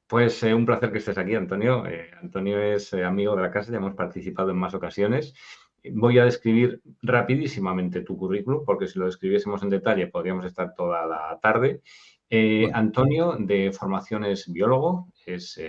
Pues un placer que estés aquí, Antonio. Antonio es amigo de la casa, ya hemos participado en más ocasiones. Voy a describir rapidísimamente tu currículum, porque si lo describiésemos en detalle podríamos estar toda la tarde. Bueno, Antonio, de formación es biólogo, es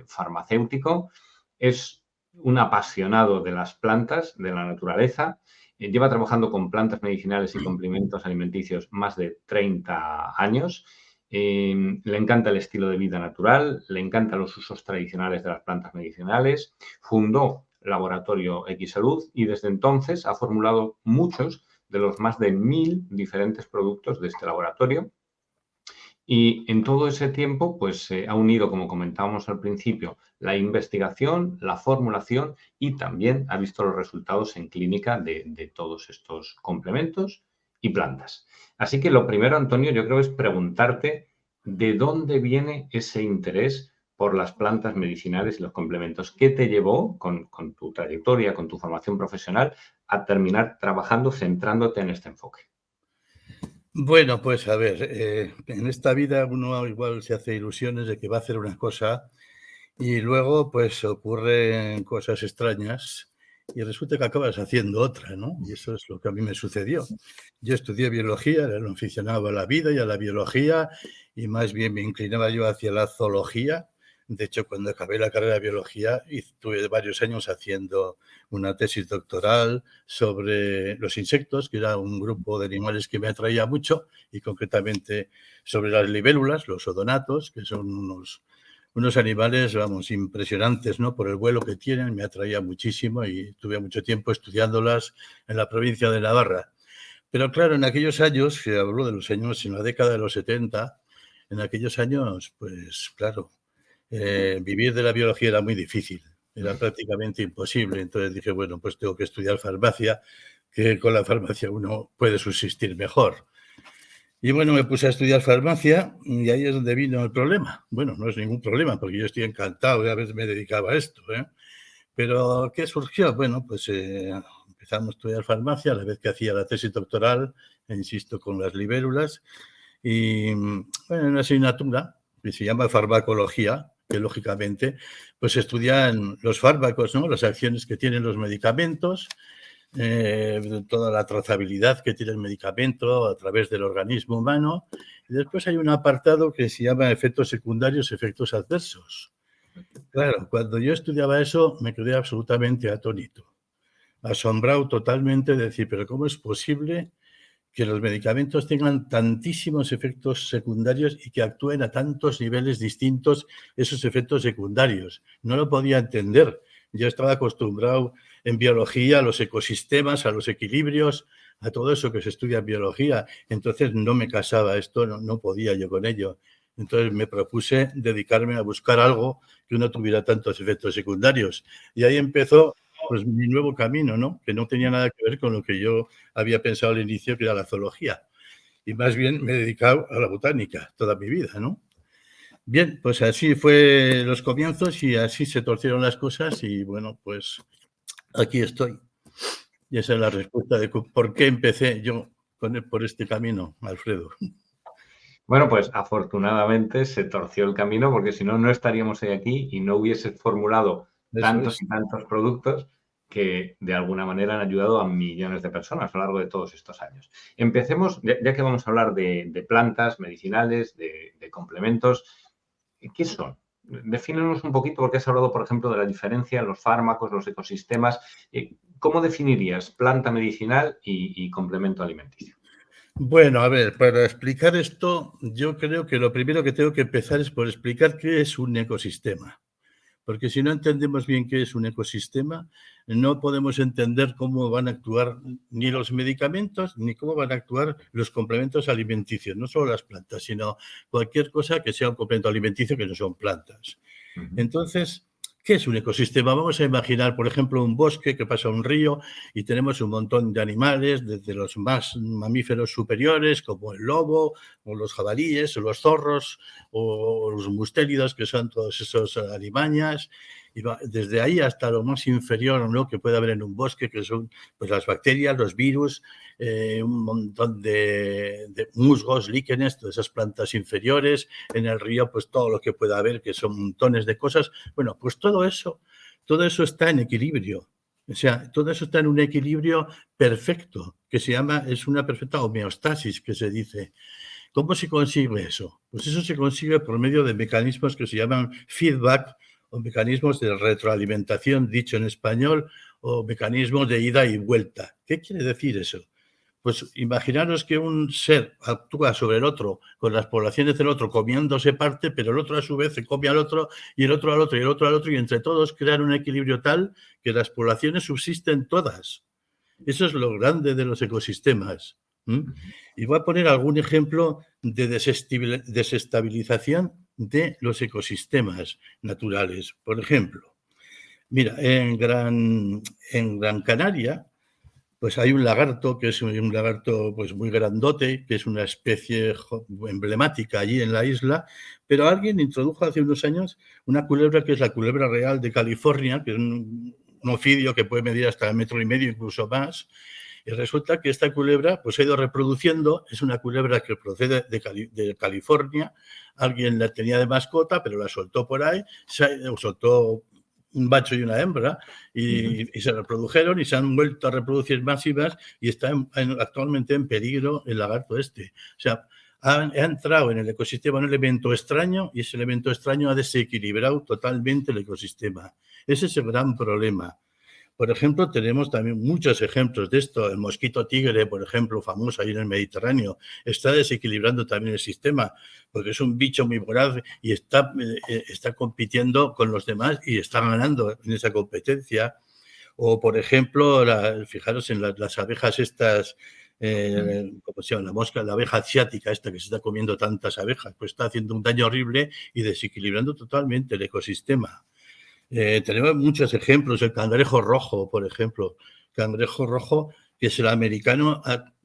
farmacéutico, es un apasionado de las plantas, de la naturaleza. Lleva trabajando con plantas medicinales y complementos alimenticios más de 30 años. Le encanta el estilo de vida natural, le encantan los usos tradicionales de las plantas medicinales. Fundó Laboratorio X Salud y desde entonces ha formulado muchos de los más de 1000 diferentes productos de este laboratorio. Y en todo ese tiempo, pues ha unido, como comentábamos al principio, la investigación, la formulación y también ha visto los resultados en clínica de todos estos complementos y plantas. Así que lo primero, Antonio, yo creo es preguntarte de dónde viene ese interés por las plantas medicinales y los complementos. ¿Qué te llevó con tu trayectoria, con tu formación profesional, a terminar trabajando, centrándote en este enfoque? bueno, pues a ver, en esta vida uno igual se hace ilusiones de que va a hacer una cosa y luego pues ocurren cosas extrañas y resulta que acabas haciendo otra, ¿no? Y eso es lo que a mí me sucedió. Yo estudié biología, era un aficionado a la vida y a la biología y más bien me inclinaba yo hacia la zoología. De hecho, cuando acabé la carrera de biología, estuve varios años haciendo una tesis doctoral sobre los insectos, que era un grupo de animales que me atraía mucho, y concretamente sobre las libélulas, los odonatos, que son unos animales, vamos, impresionantes, ¿no? Por el vuelo que tienen, me atraía muchísimo y tuve mucho tiempo estudiándolas en la provincia de Navarra. Pero claro, en aquellos años, que hablo de los años, en la década de los 70, en aquellos años, pues claro, vivir de la biología era muy difícil, era prácticamente imposible. Entonces dije, bueno, pues tengo que estudiar farmacia, que con la farmacia uno puede subsistir mejor. Y bueno, me puse a estudiar farmacia y ahí es donde vino el problema. Bueno, no es ningún problema porque yo estoy encantado de haberme dedicado a esto, ¿eh? Pero, ¿qué surgió? Bueno, pues empezamos a estudiar farmacia a la vez que hacía la tesis doctoral, insisto, con las libélulas, y bueno, una asignatura que se llama farmacología, que lógicamente pues estudian los fármacos, ¿no? Las acciones que tienen los medicamentos, toda la trazabilidad que tiene el medicamento a través del organismo humano. Y después hay un apartado que se llama efectos secundarios, efectos adversos. Claro, cuando yo estudiaba eso me quedé absolutamente atónito, asombrado totalmente de decir, pero ¿cómo es posible que los medicamentos tengan tantísimos efectos secundarios y que actúen a tantos niveles distintos esos efectos secundarios? No lo podía entender. Yo estaba acostumbrado en biología a los ecosistemas, a los equilibrios, a todo eso que se estudia en biología. Entonces no me casaba esto, no podía yo con ello. Entonces me propuse dedicarme a buscar algo que no tuviera tantos efectos secundarios. Y ahí empezó pues mi nuevo camino, ¿no? Que no tenía nada que ver con lo que yo había pensado al inicio, que era la zoología. Y más bien me he dedicado a la botánica toda mi vida, ¿no? Bien, pues así fue los comienzos y así se torcieron las cosas y bueno, pues aquí estoy. Y esa es la respuesta de por qué empecé yo por este camino, Alfredo. Bueno, pues afortunadamente se torció el camino porque si no, no estaríamos hoy aquí y no hubieses formulado Eso tantos es. y tantos productos que de alguna manera han ayudado a millones de personas a lo largo de todos estos años. Empecemos, ya que vamos a hablar de plantas medicinales, de complementos, ¿qué son? Defínenos un poquito porque has hablado, por ejemplo, de la diferencia en los fármacos, los ecosistemas. ¿Cómo definirías planta medicinal y complemento alimenticio? Bueno, a ver, para explicar esto, yo creo que lo primero que tengo que empezar es por explicar qué es un ecosistema. Porque si no entendemos bien qué es un ecosistema, no podemos entender cómo van a actuar ni los medicamentos ni cómo van a actuar los complementos alimenticios, no solo las plantas, sino cualquier cosa que sea un complemento alimenticio que no son plantas. Uh -huh. Entonces, ¿qué es un ecosistema? Vamos a imaginar, por ejemplo, un bosque que pasa un río y tenemos un montón de animales, desde los más mamíferos superiores, como el lobo, o los jabalíes, o los zorros, o los mustélidos, que son todos esos alimañas. Y va desde ahí hasta lo más inferior, ¿no?, que puede haber en un bosque, que son pues las bacterias, los virus, un montón de musgos, líquenes, todas esas plantas inferiores, en el río pues todo lo que pueda haber, que son montones de cosas. Bueno, pues todo eso está en equilibrio. O sea, todo eso está en un equilibrio perfecto, que es una perfecta homeostasis, que se dice. ¿Cómo se consigue eso? Pues eso se consigue por medio de mecanismos que se llaman feedback o mecanismos de retroalimentación, dicho en español, o mecanismos de ida y vuelta. ¿Qué quiere decir eso? Pues imaginaros que un ser actúa sobre el otro, con las poblaciones del otro comiéndose parte, pero el otro a su vez se come al otro, y el otro al otro, y el otro al otro, y entre todos crean un equilibrio tal que las poblaciones subsisten todas. Eso es lo grande de los ecosistemas. Y voy a poner algún ejemplo de desestabilización de los ecosistemas naturales. Por ejemplo, mira, en Gran Canaria, pues hay un lagarto, que es un lagarto pues muy grandote, que es una especie emblemática allí en la isla, pero alguien introdujo hace unos años una culebra que es la culebra real de California, que es un ofidio que puede medir hasta 1,5 metros, incluso más. Y resulta que esta culebra pues, se ha ido reproduciendo, es una culebra que procede de California, alguien la tenía de mascota, pero la soltó por ahí, soltó un macho y una hembra, y se reprodujeron y se han vuelto a reproducir masivas, y está actualmente en peligro el lagarto este. O sea, ha entrado en el ecosistema un elemento extraño, y ese elemento extraño ha desequilibrado totalmente el ecosistema. Ese es el gran problema. Por ejemplo, tenemos también muchos ejemplos de esto. El mosquito tigre, por ejemplo, famoso ahí en el Mediterráneo, está desequilibrando también el sistema, porque es un bicho muy voraz y está compitiendo con los demás y está ganando en esa competencia. O, por ejemplo, fijaros en las abejas estas, ¿cómo se llama? La abeja asiática esta que se está comiendo tantas abejas, pues está haciendo un daño horrible y desequilibrando totalmente el ecosistema. Tenemos muchos ejemplos, el cangrejo rojo, por ejemplo. Cangrejo rojo, que es el americano,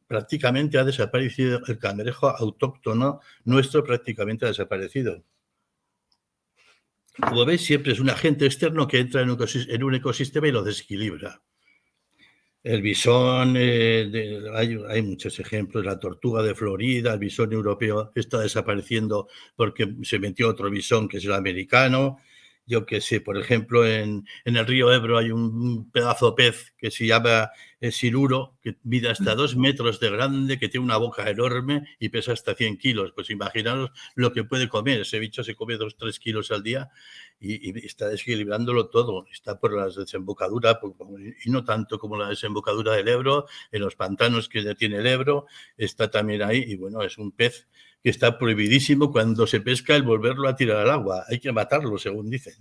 prácticamente ha desaparecido. El cangrejo autóctono nuestro prácticamente ha desaparecido. Como veis, siempre es un agente externo que entra en un ecosistema y lo desequilibra. El bisón, hay muchos ejemplos, la tortuga de Florida, el bisón europeo está desapareciendo porque se metió otro bisón que es el americano. Yo que sé, por ejemplo, en el río Ebro hay un pedazo de pez que se llama siluro, que mide hasta 2 metros de grande, que tiene una boca enorme y pesa hasta 100 kilos. Pues imaginaros lo que puede comer. Ese bicho se come 2-3 kilos al día y está desequilibrándolo todo. Está por la desembocadura, y no tanto como la desembocadura del Ebro, en los pantanos que ya tiene el Ebro, está también ahí. Y bueno, es un pez que está prohibidísimo cuando se pesca el volverlo a tirar al agua. Hay que matarlo, según dicen.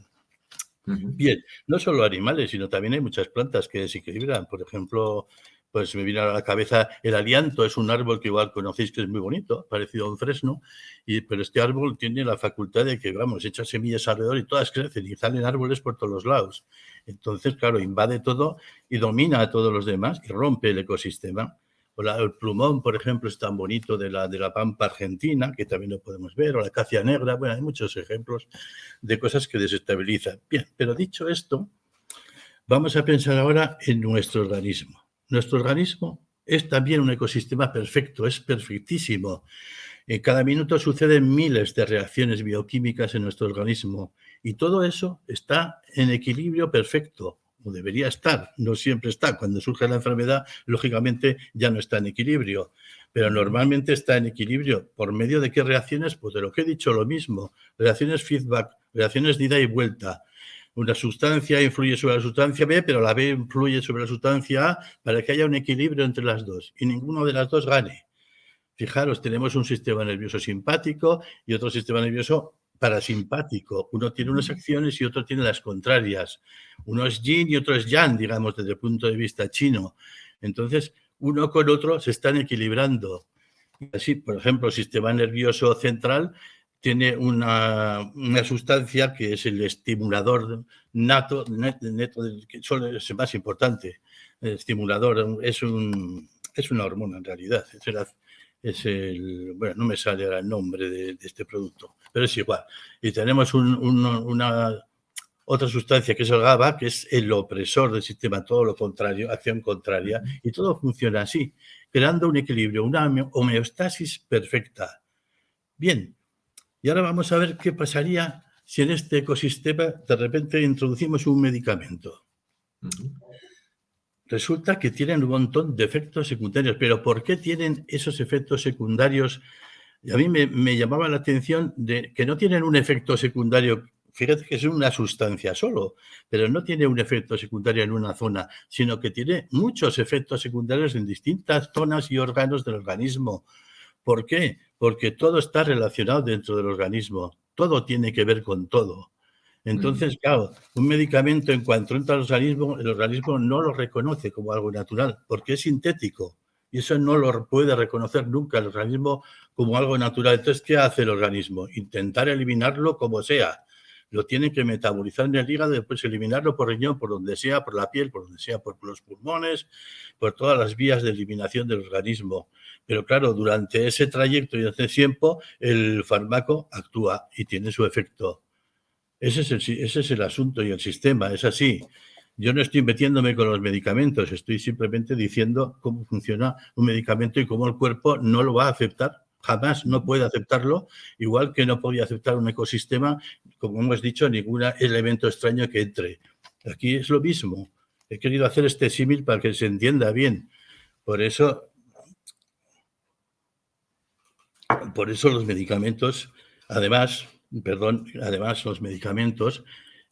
Bien, no solo animales, sino también hay muchas plantas que desequilibran. Por ejemplo, pues me viene a la cabeza el alianto, es un árbol que igual conocéis, que es muy bonito, parecido a un fresno, pero este árbol tiene la facultad de que, vamos, echa semillas alrededor y todas crecen y salen árboles por todos los lados. Entonces, claro, invade todo y domina a todos los demás y rompe el ecosistema. O el plumón, por ejemplo, es tan bonito de la pampa argentina, que también lo podemos ver, o la acacia negra. Bueno, hay muchos ejemplos de cosas que desestabilizan. Bien, pero dicho esto, vamos a pensar ahora en nuestro organismo. Nuestro organismo es también un ecosistema perfecto, es perfectísimo. En cada minuto suceden miles de reacciones bioquímicas en nuestro organismo y todo eso está en equilibrio perfecto. O debería estar, no siempre está. Cuando surge la enfermedad, lógicamente ya no está en equilibrio, pero normalmente está en equilibrio. ¿Por medio de qué reacciones? Pues de lo que he dicho, lo mismo. Reacciones feedback, reacciones de ida y vuelta. Una sustancia influye sobre la sustancia B, pero la B influye sobre la sustancia A para que haya un equilibrio entre las dos y ninguno de las dos gane. Fijaros, tenemos un sistema nervioso simpático y otro sistema nervioso parasimpático. Uno tiene unas acciones y otro tiene las contrarias. Uno es yin y otro es yang, digamos, desde el punto de vista chino. Entonces, uno con otro se están equilibrando. Así, por ejemplo, el sistema nervioso central tiene una sustancia que es el estimulador neto, que es el más importante. El estimulador es una hormona en realidad. Bueno, no me sale ahora el nombre de este producto, pero es igual. Y tenemos una otra sustancia que es el GABA, que es el opresor del sistema, todo lo contrario, acción contraria, y todo funciona así, creando un equilibrio, una homeostasis perfecta. Bien, y ahora vamos a ver qué pasaría si en este ecosistema de repente introducimos un medicamento. Resulta que tienen un montón de efectos secundarios, pero ¿por qué tienen esos efectos secundarios? Y a mí me llamaba la atención de que no tienen un efecto secundario. Fíjate que es una sustancia solo, pero no tiene un efecto secundario en una zona, sino que tiene muchos efectos secundarios en distintas zonas y órganos del organismo. ¿Por qué? Porque todo está relacionado dentro del organismo. Todo tiene que ver con todo. Entonces, claro, un medicamento en cuanto entra al organismo, el organismo no lo reconoce como algo natural, porque es sintético. Y eso no lo puede reconocer nunca el organismo como algo natural. Entonces, ¿qué hace el organismo? Intentar eliminarlo como sea. Lo tiene que metabolizar en el hígado, después eliminarlo por riñón, por donde sea, por la piel, por donde sea, por los pulmones, por todas las vías de eliminación del organismo. Pero claro, durante ese trayecto y ese tiempo, el fármaco actúa y tiene su efecto. Ese es el asunto y el sistema, es así. Yo no estoy metiéndome con los medicamentos, estoy simplemente diciendo cómo funciona un medicamento y cómo el cuerpo no lo va a aceptar. Jamás no puede aceptarlo, igual que no podía aceptar un ecosistema, como hemos dicho, ningún elemento extraño que entre. Aquí es lo mismo. He querido hacer este símil para que se entienda bien. Por eso los medicamentos, además los medicamentos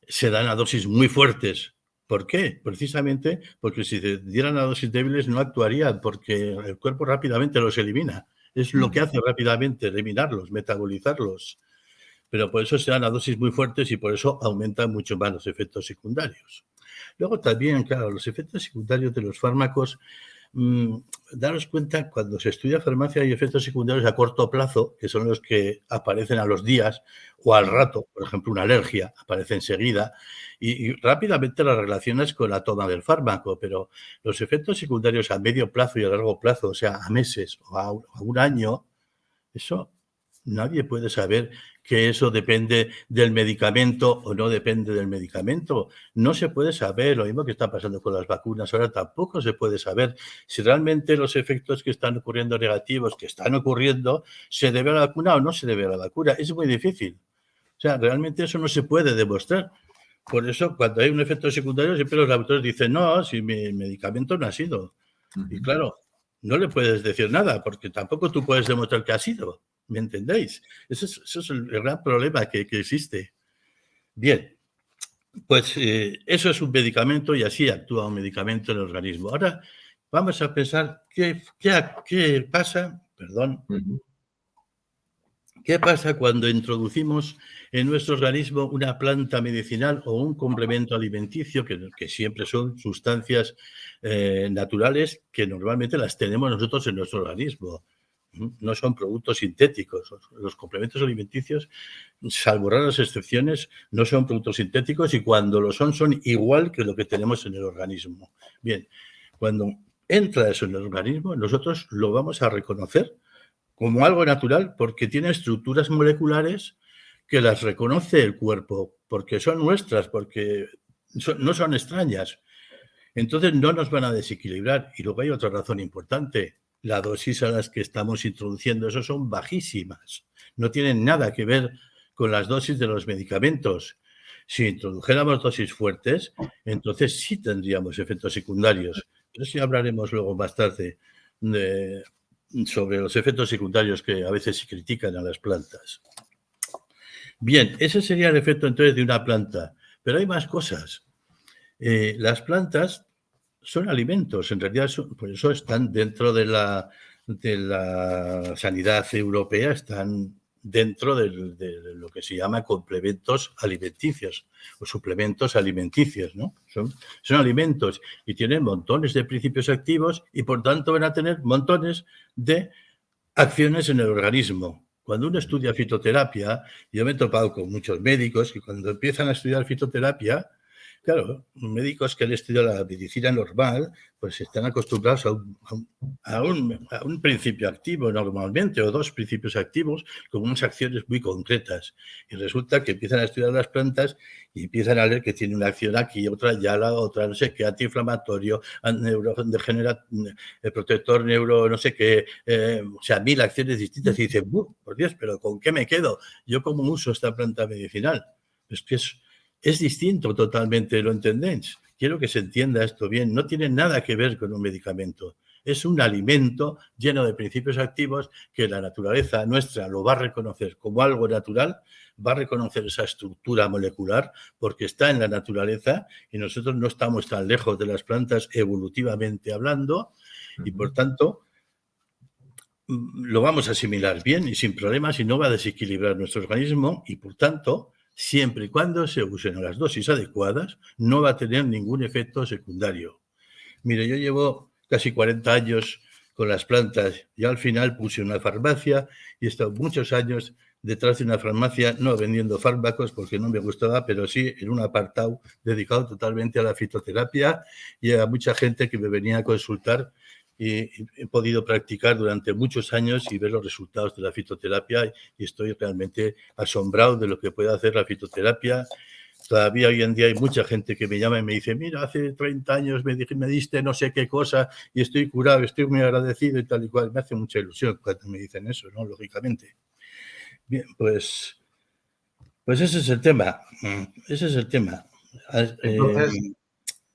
se dan a dosis muy fuertes. ¿Por qué? Precisamente porque si se dieran a dosis débiles no actuarían, porque el cuerpo rápidamente los elimina. Es lo que hace rápidamente, eliminarlos, metabolizarlos. Pero por eso se dan a dosis muy fuertes y por eso aumentan mucho más los efectos secundarios. Luego también, claro, los efectos secundarios de los fármacos, daros cuenta, cuando se estudia farmacia hay efectos secundarios a corto plazo, que son los que aparecen a los días o al rato, por ejemplo, una alergia aparece enseguida y rápidamente las relacionas con la toma del fármaco, pero los efectos secundarios a medio plazo y a largo plazo, o sea, a meses o a un año, eso nadie puede saber que eso depende del medicamento o no depende del medicamento. No se puede saber, lo mismo que está pasando con las vacunas. Ahora tampoco se puede saber si realmente los efectos que están ocurriendo negativos, que están ocurriendo, se debe a la vacuna o no se debe a la vacuna. Es muy difícil. O sea, realmente eso no se puede demostrar. Por eso, cuando hay un efecto secundario, siempre los autores dicen, no, si mi medicamento no ha sido. Y claro, no le puedes decir nada, porque tampoco tú puedes demostrar que ha sido. ¿Me entendéis? Eso es el gran problema que existe. Bien, pues eso es un medicamento y así actúa un medicamento en el organismo. Ahora vamos a pensar qué pasa, ¿qué pasa cuando introducimos en nuestro organismo una planta medicinal o un complemento alimenticio, que siempre son sustancias naturales que normalmente las tenemos nosotros en nuestro organismo? No son productos sintéticos. Los complementos alimenticios, salvo raras excepciones, no son productos sintéticos y cuando lo son igual que lo que tenemos en el organismo. Bien, cuando entra eso en el organismo, nosotros lo vamos a reconocer como algo natural porque tiene estructuras moleculares que las reconoce el cuerpo, porque son nuestras, porque no son extrañas. Entonces no nos van a desequilibrar. Y luego hay otra razón importante. La dosis a las que estamos introduciendo eso son bajísimas. No tienen nada que ver con las dosis de los medicamentos. Si introdujéramos dosis fuertes, entonces sí tendríamos efectos secundarios. Pero sí hablaremos luego más tarde sobre los efectos secundarios que a veces se critican a las plantas. Bien, ese sería el efecto entonces de una planta. Pero hay más cosas. Las plantas son alimentos, en realidad por eso están dentro de la sanidad europea, están dentro de lo que se llama complementos alimenticios o suplementos alimenticios, ¿no? Son alimentos y tienen montones de principios activos y por tanto van a tener montones de acciones en el organismo. Cuando uno estudia fitoterapia, yo me he topado con muchos médicos que cuando empiezan a estudiar fitoterapia Claro, médicos que han estudiado la medicina normal, pues están acostumbrados a un principio activo normalmente, o dos principios activos, con unas acciones muy concretas. Y resulta que empiezan a estudiar las plantas y empiezan a leer que tiene una acción aquí, otra allá, la otra, no sé qué, antiinflamatorio, protector neuro, no sé qué, o sea, 1000 acciones distintas. Y dicen, por Dios, pero ¿con qué me quedo? ¿Yo cómo uso esta planta medicinal? Es que es distinto totalmente, ¿lo entendéis? Quiero que se entienda esto bien. No tiene nada que ver con un medicamento. Es un alimento lleno de principios activos que la naturaleza nuestra lo va a reconocer como algo natural, va a reconocer esa estructura molecular porque está en la naturaleza y nosotros no estamos tan lejos de las plantas evolutivamente hablando y por tanto lo vamos a asimilar bien y sin problemas y no va a desequilibrar nuestro organismo y por tanto siempre y cuando se usen a las dosis adecuadas, no va a tener ningún efecto secundario. Mire, yo llevo casi 40 años con las plantas y al final puse una farmacia y he estado muchos años detrás de una farmacia, no vendiendo fármacos porque no me gustaba, pero sí en un apartado dedicado totalmente a la fitoterapia y a mucha gente que me venía a consultar y he podido practicar durante muchos años y ver los resultados de la fitoterapia y estoy realmente asombrado de lo que puede hacer la fitoterapia. Todavía hoy en día hay mucha gente que me llama y me dice, mira, hace 30 años me diste no sé qué cosa y estoy curado, estoy muy agradecido y tal y cual. Me hace mucha ilusión cuando me dicen eso, ¿no? Lógicamente. Bien, pues ese es el tema. Ese es el tema. Entonces,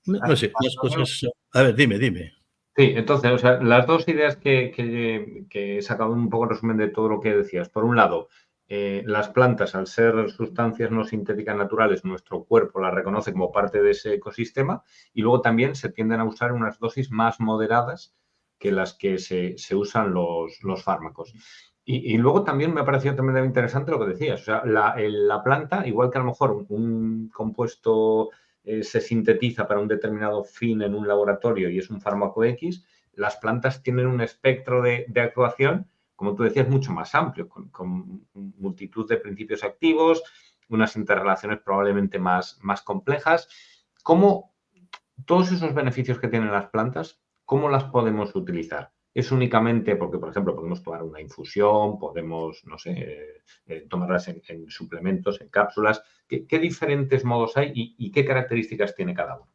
No sé, las cosas... A ver, dime. Sí, entonces, o sea, las dos ideas que he sacado un poco en resumen de todo lo que decías. Por un lado, las plantas, al ser sustancias no sintéticas naturales, nuestro cuerpo las reconoce como parte de ese ecosistema y luego también se tienden a usar unas dosis más moderadas que las que se usan los fármacos. Y luego también me ha parecido también interesante lo que decías. O sea, la planta, igual que a lo mejor un compuesto se sintetiza para un determinado fin en un laboratorio y es un fármaco X, las plantas tienen un espectro de actuación, como tú decías, mucho más amplio, con multitud de principios activos, unas interrelaciones probablemente más complejas. ¿Cómo todos esos beneficios que tienen las plantas, cómo las podemos utilizar? Es únicamente porque, por ejemplo, podemos tomar una infusión, podemos, no sé, tomarlas en suplementos, en cápsulas. ¿Qué diferentes modos hay y qué características tiene cada uno?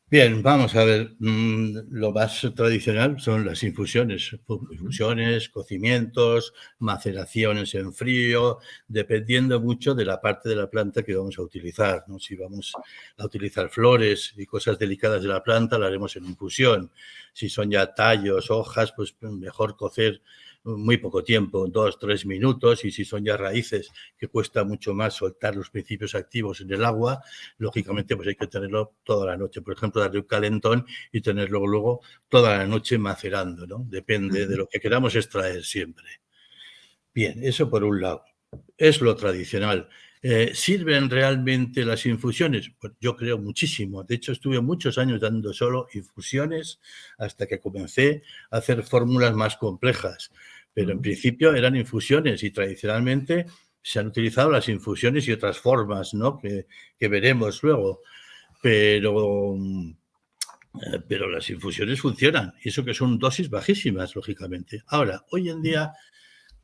Bien, vamos a ver. Lo más tradicional son las infusiones. Infusiones, cocimientos, maceraciones en frío, dependiendo mucho de la parte de la planta que vamos a utilizar, ¿no? Si vamos a utilizar flores y cosas delicadas de la planta, la haremos en infusión. Si son ya tallos, hojas, pues mejor cocer muy poco tiempo, 2-3 minutos, y si son ya raíces que cuesta mucho más soltar los principios activos en el agua, lógicamente pues hay que tenerlo toda la noche. Por ejemplo, darle un calentón y tenerlo luego toda la noche macerando, ¿no? Depende de lo que queramos extraer siempre. Bien, eso por un lado. Es lo tradicional. ¿Sirven realmente las infusiones? Pues yo creo muchísimo. De hecho, estuve muchos años dando solo infusiones hasta que comencé a hacer fórmulas más complejas. Pero en principio eran infusiones y tradicionalmente se han utilizado las infusiones y otras formas, ¿no? que veremos luego. Pero las infusiones funcionan. Y eso que son dosis bajísimas, lógicamente. Ahora, hoy en día...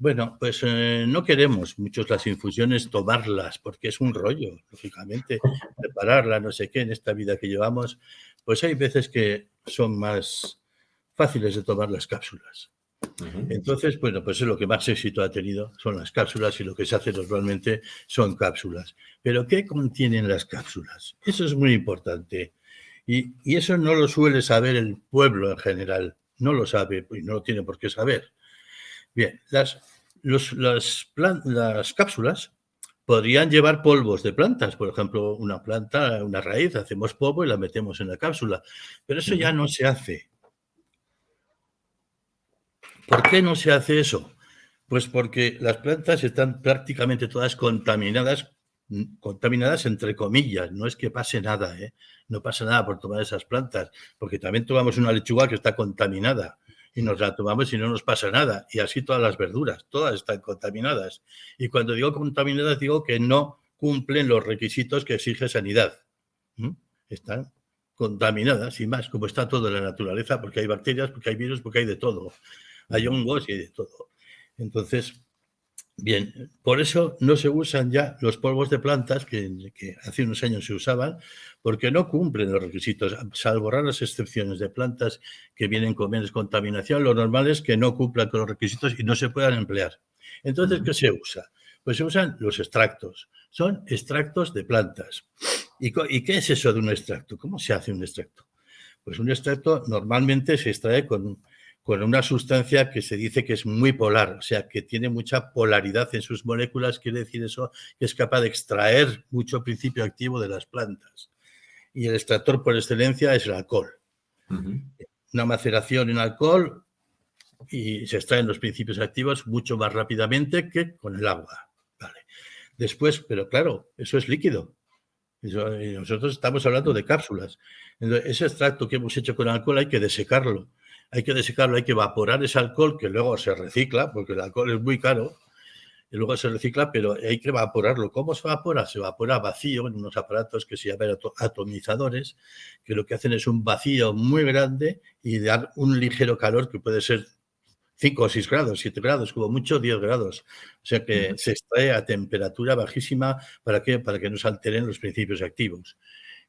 Bueno, pues no queremos muchos las infusiones tomarlas porque es un rollo, lógicamente, prepararla, no sé qué, en esta vida que llevamos, pues hay veces que son más fáciles de tomar las cápsulas. Entonces, bueno, pues es lo que más éxito ha tenido, son las cápsulas y lo que se hace normalmente son cápsulas. Pero ¿qué contienen las cápsulas? Eso es muy importante y eso no lo suele saber el pueblo en general, no lo sabe y no lo tiene por qué saber. Bien, las cápsulas podrían llevar polvos de plantas. Por ejemplo, una planta, una raíz, hacemos polvo y la metemos en la cápsula. Pero eso ya no se hace. ¿Por qué no se hace eso? Pues porque las plantas están prácticamente todas contaminadas entre comillas. No es que pase nada, ¿eh? No pasa nada por tomar esas plantas, porque también tomamos una lechuga que está contaminada y nos la tomamos y no nos pasa nada. Y así todas las verduras, todas están contaminadas. Y cuando digo contaminadas, digo que no cumplen los requisitos que exige sanidad. Están contaminadas, sin más, como está todo en la naturaleza, porque hay bacterias, porque hay virus, porque hay de todo. Hay hongos y de todo. Entonces, bien, por eso no se usan ya los polvos de plantas que hace unos años se usaban, porque no cumplen los requisitos, salvo raras excepciones de plantas que vienen con menos contaminación. Lo normal es que no cumplan con los requisitos y no se puedan emplear. Entonces, ¿qué se usa? Pues se usan los extractos. Son extractos de plantas. ¿Y qué es eso de un extracto? ¿Cómo se hace un extracto? Pues un extracto normalmente se extrae con una sustancia que se dice que es muy polar, o sea, que tiene mucha polaridad en sus moléculas, quiere decir eso, que es capaz de extraer mucho principio activo de las plantas. Y el extractor por excelencia es el alcohol. Una maceración en alcohol y se extraen los principios activos mucho más rápidamente que con el agua. Vale. Después, pero claro, eso es líquido. Nosotros estamos hablando de cápsulas. Entonces, ese extracto que hemos hecho con alcohol hay que desecarlo. Hay que evaporar ese alcohol que luego se recicla, porque el alcohol es muy caro, y luego se recicla, pero hay que evaporarlo. ¿Cómo se evapora? Se evapora vacío en unos aparatos que se llaman atomizadores, que lo que hacen es un vacío muy grande y dar un ligero calor que puede ser 5 o 6 grados, 7 grados, como mucho 10 grados. O sea que se extrae a temperatura bajísima. ¿Para qué? Para que no se alteren los principios activos.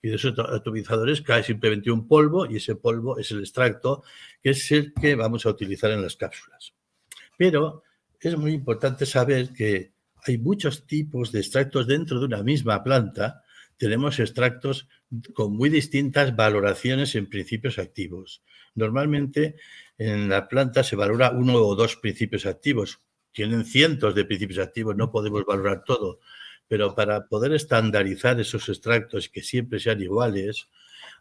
Y de esos atomizadores cae simplemente un polvo y ese polvo es el extracto, que es el que vamos a utilizar en las cápsulas. Pero es muy importante saber que hay muchos tipos de extractos dentro de una misma planta. Tenemos extractos con muy distintas valoraciones en principios activos. Normalmente en la planta se valora 1 o 2 principios activos. Tienen cientos de principios activos, no podemos valorar todo. Pero para poder estandarizar esos extractos y que siempre sean iguales,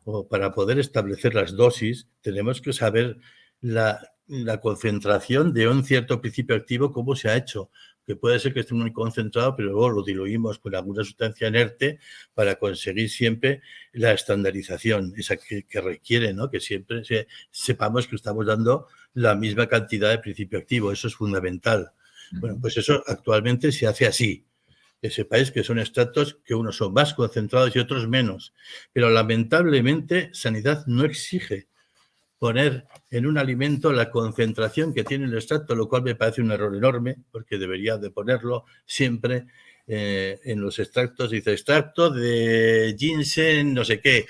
o para poder establecer las dosis, tenemos que saber la concentración de un cierto principio activo, cómo se ha hecho, que puede ser que esté muy concentrado, pero luego lo diluimos con alguna sustancia inerte para conseguir siempre la estandarización, esa que requiere, ¿no? Que siempre sepamos que estamos dando la misma cantidad de principio activo. Eso es fundamental. Bueno, pues eso actualmente se hace así. Que sepáis que son extractos que unos son más concentrados y otros menos. Pero lamentablemente Sanidad no exige poner en un alimento la concentración que tiene el extracto, lo cual me parece un error enorme, porque debería de ponerlo siempre en los extractos. Dice extracto de ginseng, no sé qué.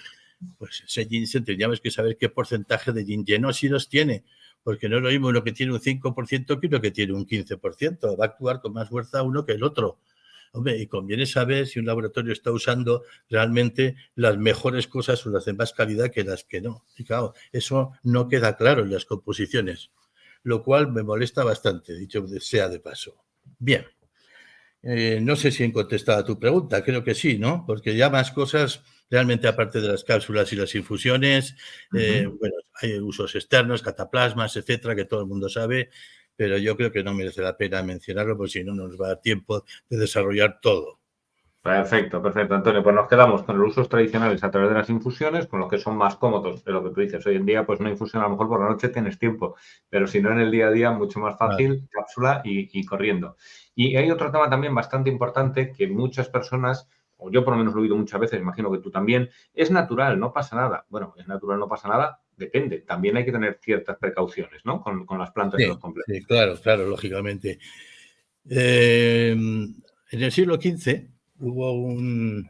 Pues ese ginseng tendríamos que saber qué porcentaje de gingenósidos tiene, porque no es lo mismo uno que tiene un 5% que uno que tiene un 15%. Va a actuar con más fuerza uno que el otro. Hombre, y conviene saber si un laboratorio está usando realmente las mejores cosas o las de más calidad que las que no. Y claro, eso no queda claro en las composiciones, lo cual me molesta bastante, dicho sea de paso. Bien, no sé si he contestado a tu pregunta, creo que sí, ¿no? Porque ya más cosas, realmente aparte de las cápsulas y las infusiones, bueno, hay usos externos, cataplasmas, etcétera, que todo el mundo sabe, pero yo creo que no merece la pena mencionarlo, porque si no nos va a dar tiempo de desarrollar todo. Perfecto, perfecto, Antonio. Pues nos quedamos con los usos tradicionales a través de las infusiones, con los que son más cómodos de lo que tú dices. Hoy en día, pues una infusión a lo mejor por la noche tienes tiempo, pero si no en el día a día, mucho más fácil, cápsula y corriendo. Y hay otro tema también bastante importante que muchas personas, o yo por lo menos lo he oído muchas veces, imagino que tú también, es natural, no pasa nada. Bueno, es natural, no pasa nada, depende. También hay que tener ciertas precauciones, ¿no? Con las plantas y los complejos. Sí, claro, lógicamente. En el siglo XV hubo un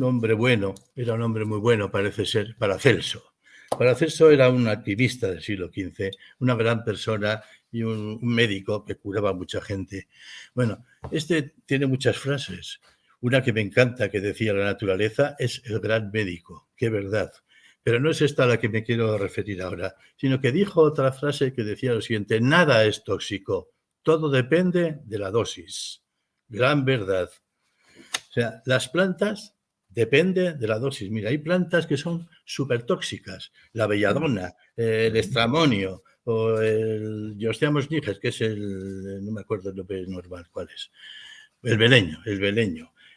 hombre bueno, era un hombre muy bueno, parece ser, Paracelso. Paracelso era un activista del siglo XV, una gran persona y un médico que curaba a mucha gente. Bueno, este tiene muchas frases. Una que me encanta, que decía la naturaleza, es el gran médico. ¡Qué verdad! Pero no es esta a la que me quiero referir ahora, sino que dijo otra frase que decía lo siguiente: nada es tóxico, todo depende de la dosis. Gran verdad. O sea, las plantas depende de la dosis. Mira, hay plantas que son súper tóxicas. La belladona, el estramonio o el Geosciamos niger, que es no me acuerdo el nombre normal, ¿cuál es? El beleño.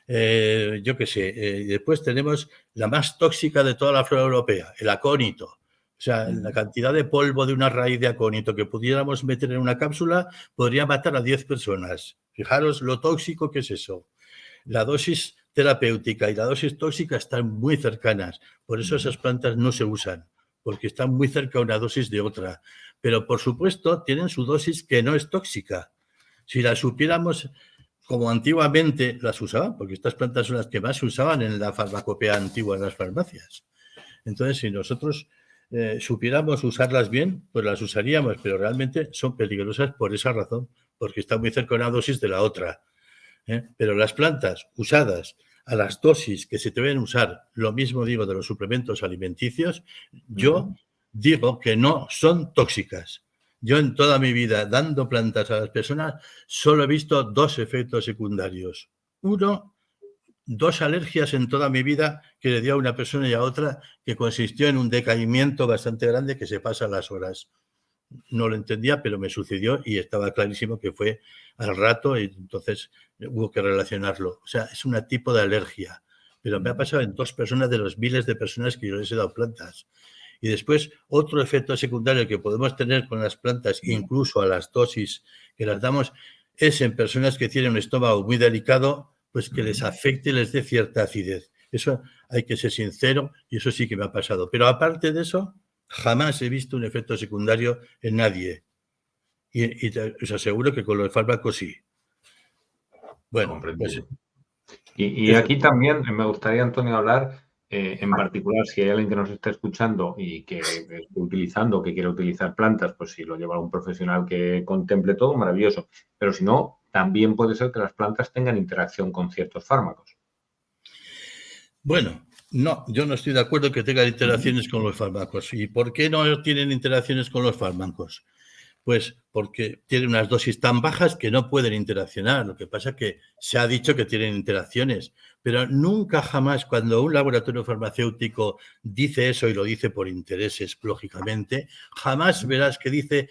Yo qué sé. Después tenemos la más tóxica de toda la flora europea, el acónito. O sea, la cantidad de polvo de una raíz de acónito que pudiéramos meter en una cápsula podría matar a 10 personas. Fijaros lo tóxico que es eso. La dosis terapéutica y la dosis tóxica están muy cercanas. Por eso esas plantas no se usan, porque están muy cerca una dosis de otra. Pero, por supuesto, tienen su dosis que no es tóxica. Si la supiéramos como antiguamente las usaban, porque estas plantas son las que más se usaban en la farmacopea antigua en las farmacias. Entonces, si nosotros supiéramos usarlas bien, pues las usaríamos, pero realmente son peligrosas por esa razón, porque está muy cerca una dosis de la otra. Pero las plantas usadas a las dosis que se deben usar, lo mismo digo de los suplementos alimenticios, yo digo que no son tóxicas. Yo en toda mi vida, dando plantas a las personas, solo he visto 2 efectos secundarios. 1, 2 alergias en toda mi vida que le dio a una persona y a otra, que consistió en un decaimiento bastante grande que se pasa las horas. No lo entendía, pero me sucedió y estaba clarísimo que fue al rato y entonces hubo que relacionarlo. O sea, es un tipo de alergia, pero me ha pasado en 2 personas de los miles de personas que yo les he dado plantas. Y después, otro efecto secundario que podemos tener con las plantas, incluso a las dosis que las damos, es en personas que tienen un estómago muy delicado, pues que les afecte y les dé cierta acidez. Eso hay que ser sincero y eso sí que me ha pasado. Pero aparte de eso, jamás he visto un efecto secundario en nadie. Y os aseguro que con los fármacos sí. Bueno, pues, y aquí también me gustaría, Antonio, hablar en particular, si hay alguien que nos está escuchando y que esté utilizando, que quiere utilizar plantas, pues si lo lleva a un profesional que contemple todo, maravilloso. Pero si no, también puede ser que las plantas tengan interacción con ciertos fármacos. Bueno, no, yo no estoy de acuerdo que tengan interacciones con los fármacos. ¿Y por qué no tienen interacciones con los fármacos? Pues porque tienen unas dosis tan bajas que no pueden interaccionar. Lo que pasa es que se ha dicho que tienen interacciones, pero nunca jamás cuando un laboratorio farmacéutico dice eso y lo dice por intereses, lógicamente, jamás verás que dice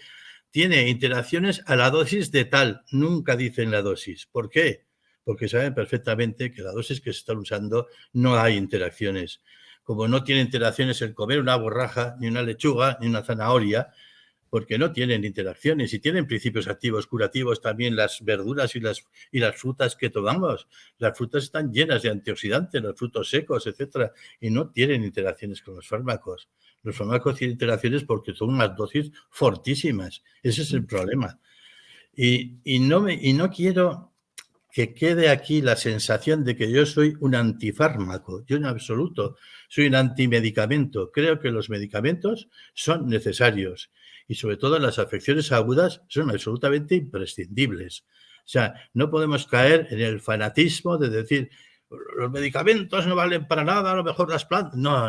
tiene interacciones a la dosis de tal. Nunca dicen la dosis. ¿Por qué? Porque saben perfectamente que la dosis que se está usando no hay interacciones. Como no tiene interacciones el comer una borraja, ni una lechuga, ni una zanahoria, porque no tienen interacciones y tienen principios activos curativos también las verduras y las frutas que tomamos. Las frutas están llenas de antioxidantes, los frutos secos, etcétera, y no tienen interacciones con los fármacos. Los fármacos tienen interacciones porque son unas dosis fortísimas. Ese es el problema. Y no quiero que quede aquí la sensación de que yo soy un antifármaco. Yo en absoluto soy un antimedicamento. Creo que los medicamentos son necesarios y sobre todo en las afecciones agudas son absolutamente imprescindibles. O sea, no podemos caer en el fanatismo de decir los medicamentos no valen para nada, a lo mejor las plantas. No,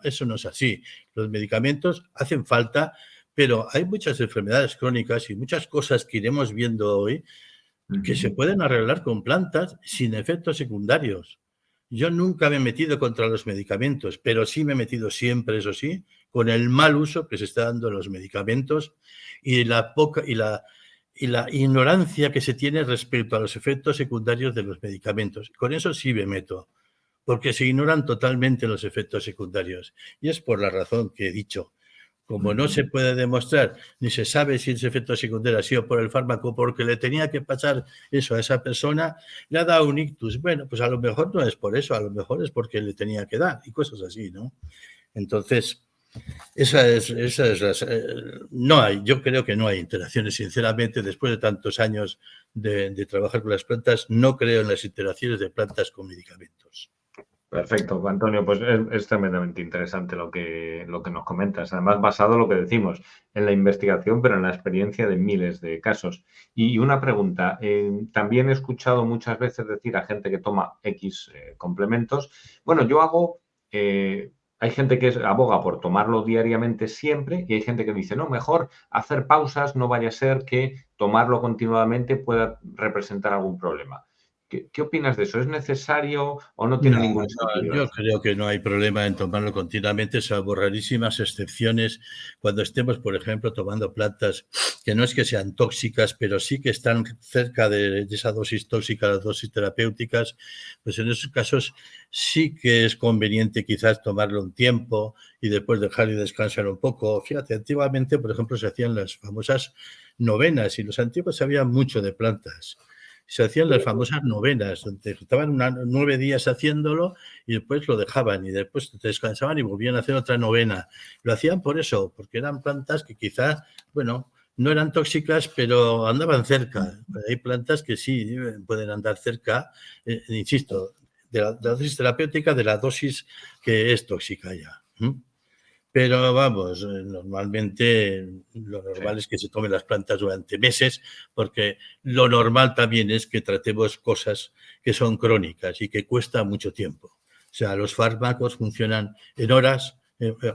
eso no es así. Los medicamentos hacen falta, pero hay muchas enfermedades crónicas y muchas cosas que iremos viendo hoy que se pueden arreglar con plantas sin efectos secundarios. Yo nunca me he metido contra los medicamentos, pero sí me he metido siempre, eso sí, con el mal uso que se está dando de los medicamentos y la ignorancia que se tiene respecto a los efectos secundarios de los medicamentos. Con eso sí me meto, porque se ignoran totalmente los efectos secundarios. Y es por la razón que he dicho. Como no se puede demostrar, ni se sabe si ese efecto secundario ha sido por el fármaco, porque le tenía que pasar eso a esa persona, le ha dado un ictus. Bueno, pues a lo mejor no es por eso, a lo mejor es porque le tenía que dar y cosas así, ¿no? Entonces, no hay, yo creo que no hay interacciones, sinceramente, después de tantos años de trabajar con las plantas, no creo en las interacciones de plantas con medicamentos. Perfecto, Antonio, pues es tremendamente interesante lo que nos comentas. Además, basado en lo que decimos, en la investigación, pero en la experiencia de miles de casos. Y una pregunta, también he escuchado muchas veces decir a gente que toma X complementos, bueno, yo hago, hay gente que aboga por tomarlo diariamente siempre y hay gente que dice, no, mejor hacer pausas, no vaya a ser que tomarlo continuamente pueda representar algún problema. ¿Qué opinas de eso? ¿Es necesario o no tiene ningún sentido? Yo creo que no hay problema en tomarlo continuamente, salvo rarísimas excepciones cuando estemos, por ejemplo, tomando plantas que no es que sean tóxicas, pero sí que están cerca de esa dosis tóxica, las dosis terapéuticas, pues en esos casos sí que es conveniente quizás tomarlo un tiempo y después dejar y descansar un poco. Fíjate, antiguamente, por ejemplo, se hacían las famosas novenas y los antiguos sabían mucho de plantas. se hacían las famosas novenas, donde estaban 9 días haciéndolo y después lo dejaban y después descansaban y volvían a hacer otra novena. Lo hacían por eso, porque eran plantas que quizás, bueno, no eran tóxicas, pero andaban cerca. Hay plantas que sí pueden andar cerca, insisto, de la dosis terapéutica, de la dosis que es tóxica ya. Pero vamos, normalmente lo normal es que se tomen las plantas durante meses, porque lo normal también es que tratemos cosas que son crónicas y que cuesta mucho tiempo. O sea, los fármacos funcionan en horas,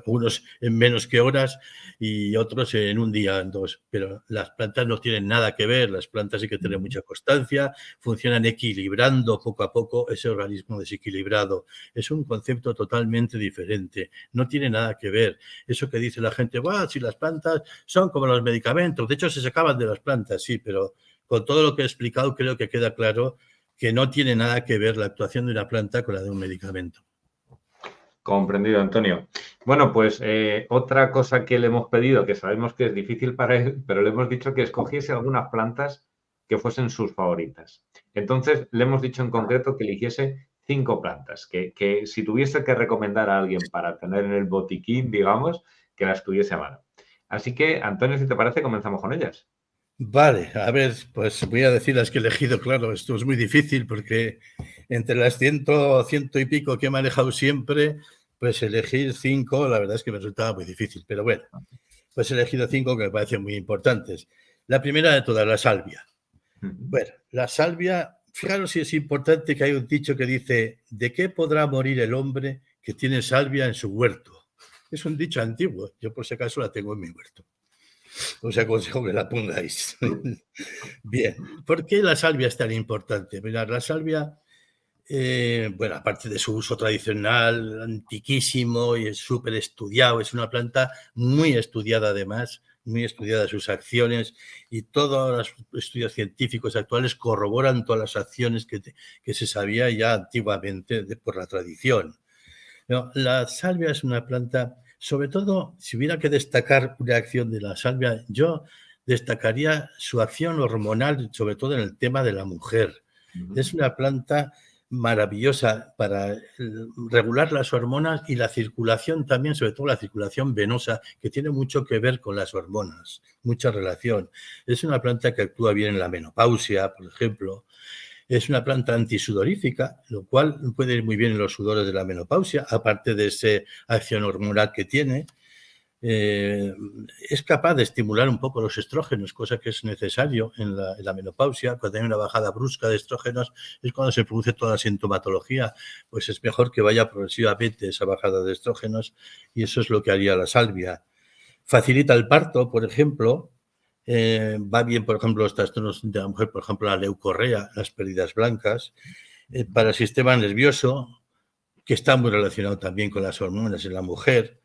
unos en menos que horas y otros en un día, en 2. Pero las plantas no tienen nada que ver, las plantas hay que tener mucha constancia, funcionan equilibrando poco a poco ese organismo desequilibrado. Es un concepto totalmente diferente, no tiene nada que ver. Eso que dice la gente, si las plantas son como los medicamentos, de hecho se sacaban de las plantas, sí, pero con todo lo que he explicado creo que queda claro que no tiene nada que ver la actuación de una planta con la de un medicamento. Comprendido, Antonio. Bueno, pues otra cosa que le hemos pedido, que sabemos que es difícil para él, pero le hemos dicho que escogiese algunas plantas que fuesen sus favoritas. Entonces, le hemos dicho en concreto que eligiese 5 plantas, que si tuviese que recomendar a alguien para tener en el botiquín, digamos, que las tuviese a mano. Así que, Antonio, si te parece, comenzamos con ellas. Vale, a ver, pues voy a decir las que he elegido, claro, esto es muy difícil porque entre las 100 y pico que he manejado siempre, pues elegir 5, la verdad es que me resultaba muy difícil, pero bueno, pues he elegido 5 que me parecen muy importantes. La primera de todas, la salvia. Bueno, la salvia, fijaros si es importante que hay un dicho que dice, ¿de qué podrá morir el hombre que tiene salvia en su huerto? Es un dicho antiguo, yo por si acaso la tengo en mi huerto. Os aconsejo que la pongáis. Bien, ¿por qué la salvia es tan importante? Mirad, la salvia, bueno, aparte de su uso tradicional, antiquísimo y es súper estudiado, es una planta muy estudiada además, muy estudiada sus acciones y todos los estudios científicos actuales corroboran todas las acciones que se sabía ya antiguamente por la tradición. No, la salvia es una planta, sobre todo, si hubiera que destacar una acción de la salvia, yo destacaría su acción hormonal, sobre todo en el tema de la mujer. Es una planta maravillosa para regular las hormonas y la circulación también, sobre todo la circulación venosa, que tiene mucho que ver con las hormonas, mucha relación. Es una planta que actúa bien en la menopausia, por ejemplo. Es una planta antisudorífica, lo cual puede ir muy bien en los sudores de la menopausia, aparte de esa acción hormonal que tiene. Es capaz de estimular un poco los estrógenos, cosa que es necesario en la menopausia. Cuando hay una bajada brusca de estrógenos es cuando se produce toda la sintomatología. Pues es mejor que vaya progresivamente esa bajada de estrógenos y eso es lo que haría la salvia. Facilita el parto, por ejemplo. Va bien, por ejemplo, los trastornos de la mujer, por ejemplo, la leucorrea, las pérdidas blancas. Para el sistema nervioso, que está muy relacionado también con las hormonas en la mujer.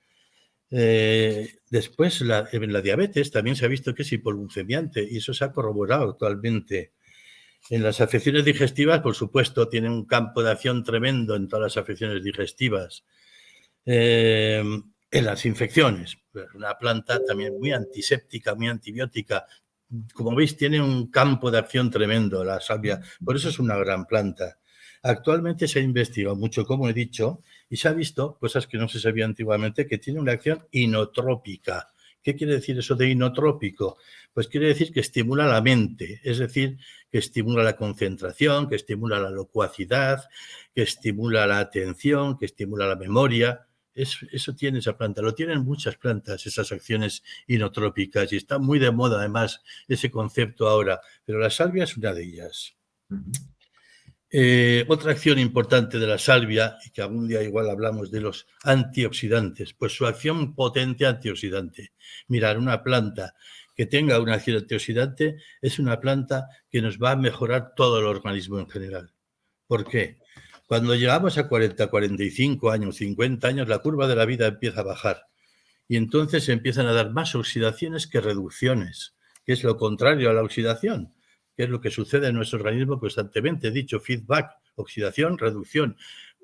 Después, en la diabetes también se ha visto que es hipoglucemiante y eso se ha corroborado actualmente. En las afecciones digestivas, por supuesto, tiene un campo de acción tremendo en todas las afecciones digestivas. En las infecciones, una planta también muy antiséptica, muy antibiótica. Como veis, tiene un campo de acción tremendo la salvia, por eso es una gran planta. Actualmente se ha investigado mucho, como he dicho, y se ha visto cosas que no se sabía antiguamente, que tiene una acción inotrópica. ¿Qué quiere decir eso de inotrópico? Pues quiere decir que estimula la mente, es decir, que estimula la concentración, que estimula la locuacidad, que estimula la atención, que estimula la memoria. Eso tiene esa planta, lo tienen muchas plantas, esas acciones inotrópicas, y está muy de moda además ese concepto ahora, pero la salvia es una de ellas. Otra acción importante de la salvia, y que algún día igual hablamos de los antioxidantes, pues su acción potente antioxidante. Mirar, una planta que tenga una acción antioxidante es una planta que nos va a mejorar todo el organismo en general. ¿Por qué? Cuando llegamos a 40, 45 años, 50 años, la curva de la vida empieza a bajar y entonces se empiezan a dar más oxidaciones que reducciones, que es lo contrario a la oxidación, que es lo que sucede en nuestro organismo constantemente. He dicho feedback, oxidación, reducción.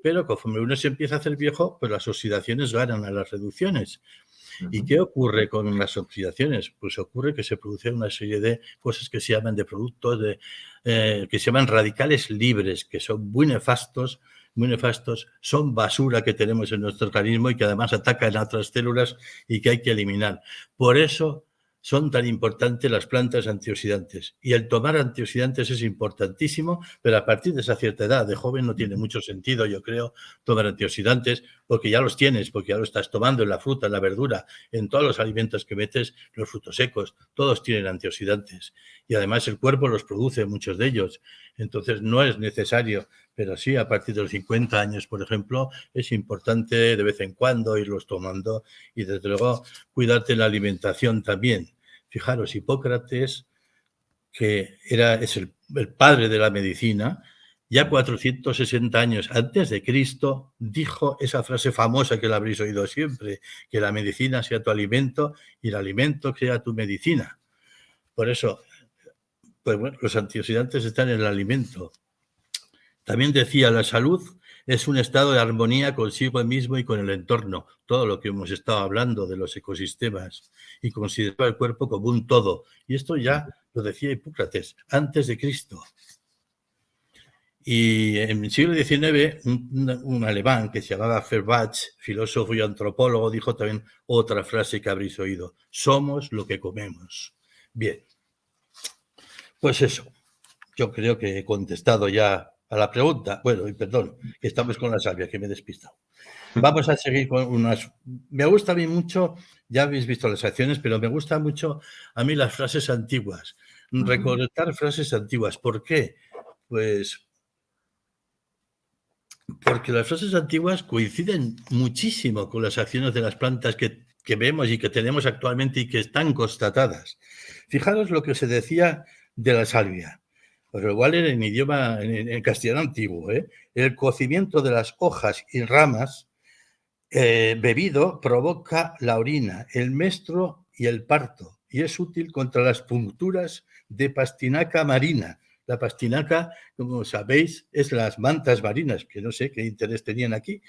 Pero conforme uno se empieza a hacer viejo, pues las oxidaciones ganan a las reducciones. ¿Y qué ocurre con las oxidaciones? Pues ocurre que se produce una serie de cosas que se llaman de productos, que se llaman radicales libres, que son muy nefastos, son basura que tenemos en nuestro organismo y que además atacan a otras células y que hay que eliminar. Por eso son tan importantes las plantas antioxidantes. Y el tomar antioxidantes es importantísimo, pero a partir de esa cierta edad, de joven, no tiene mucho sentido, yo creo, tomar antioxidantes, porque ya los tienes, porque ya lo estás tomando en la fruta, en la verdura, en todos los alimentos que metes, los frutos secos, todos tienen antioxidantes. Y además el cuerpo los produce, muchos de ellos. Entonces no es necesario, pero sí a partir de los 50 años, por ejemplo, es importante de vez en cuando irlos tomando y desde luego cuidarte en la alimentación también. Fijaros, Hipócrates, que es el padre de la medicina, ya 460 años antes de Cristo, dijo esa frase famosa que la habréis oído siempre, que la medicina sea tu alimento y el alimento sea tu medicina. Por eso, pues bueno, los antioxidantes están en el alimento. También decía, la salud es un estado de armonía consigo mismo y con el entorno, todo lo que hemos estado hablando de los ecosistemas, y considerar el cuerpo como un todo. Y esto ya lo decía Hipócrates, antes de Cristo. Y en el siglo XIX, un alemán que se llamaba Feuerbach, filósofo y antropólogo, dijo también otra frase que habréis oído: somos lo que comemos. Bien, pues eso, yo creo que he contestado ya a la pregunta. Bueno, y perdón, que estamos con la salvia, que me he despistado. Vamos a seguir con unas... Me gusta a mí mucho, ya habéis visto las acciones, pero me gusta mucho a mí las frases antiguas. Recolectar frases antiguas. ¿Por qué? Pues porque las frases antiguas coinciden muchísimo con las acciones de las plantas que vemos y que tenemos actualmente y que están constatadas. Fijaros lo que se decía de la salvia. Pero igual era en idioma, en castellano antiguo, ¿eh? El cocimiento de las hojas y ramas bebido provoca la orina, el menstruo y el parto, y es útil contra las puncturas de pastinaca marina. La pastinaca, como sabéis, es las mantas marinas, que no sé qué interés tenían aquí.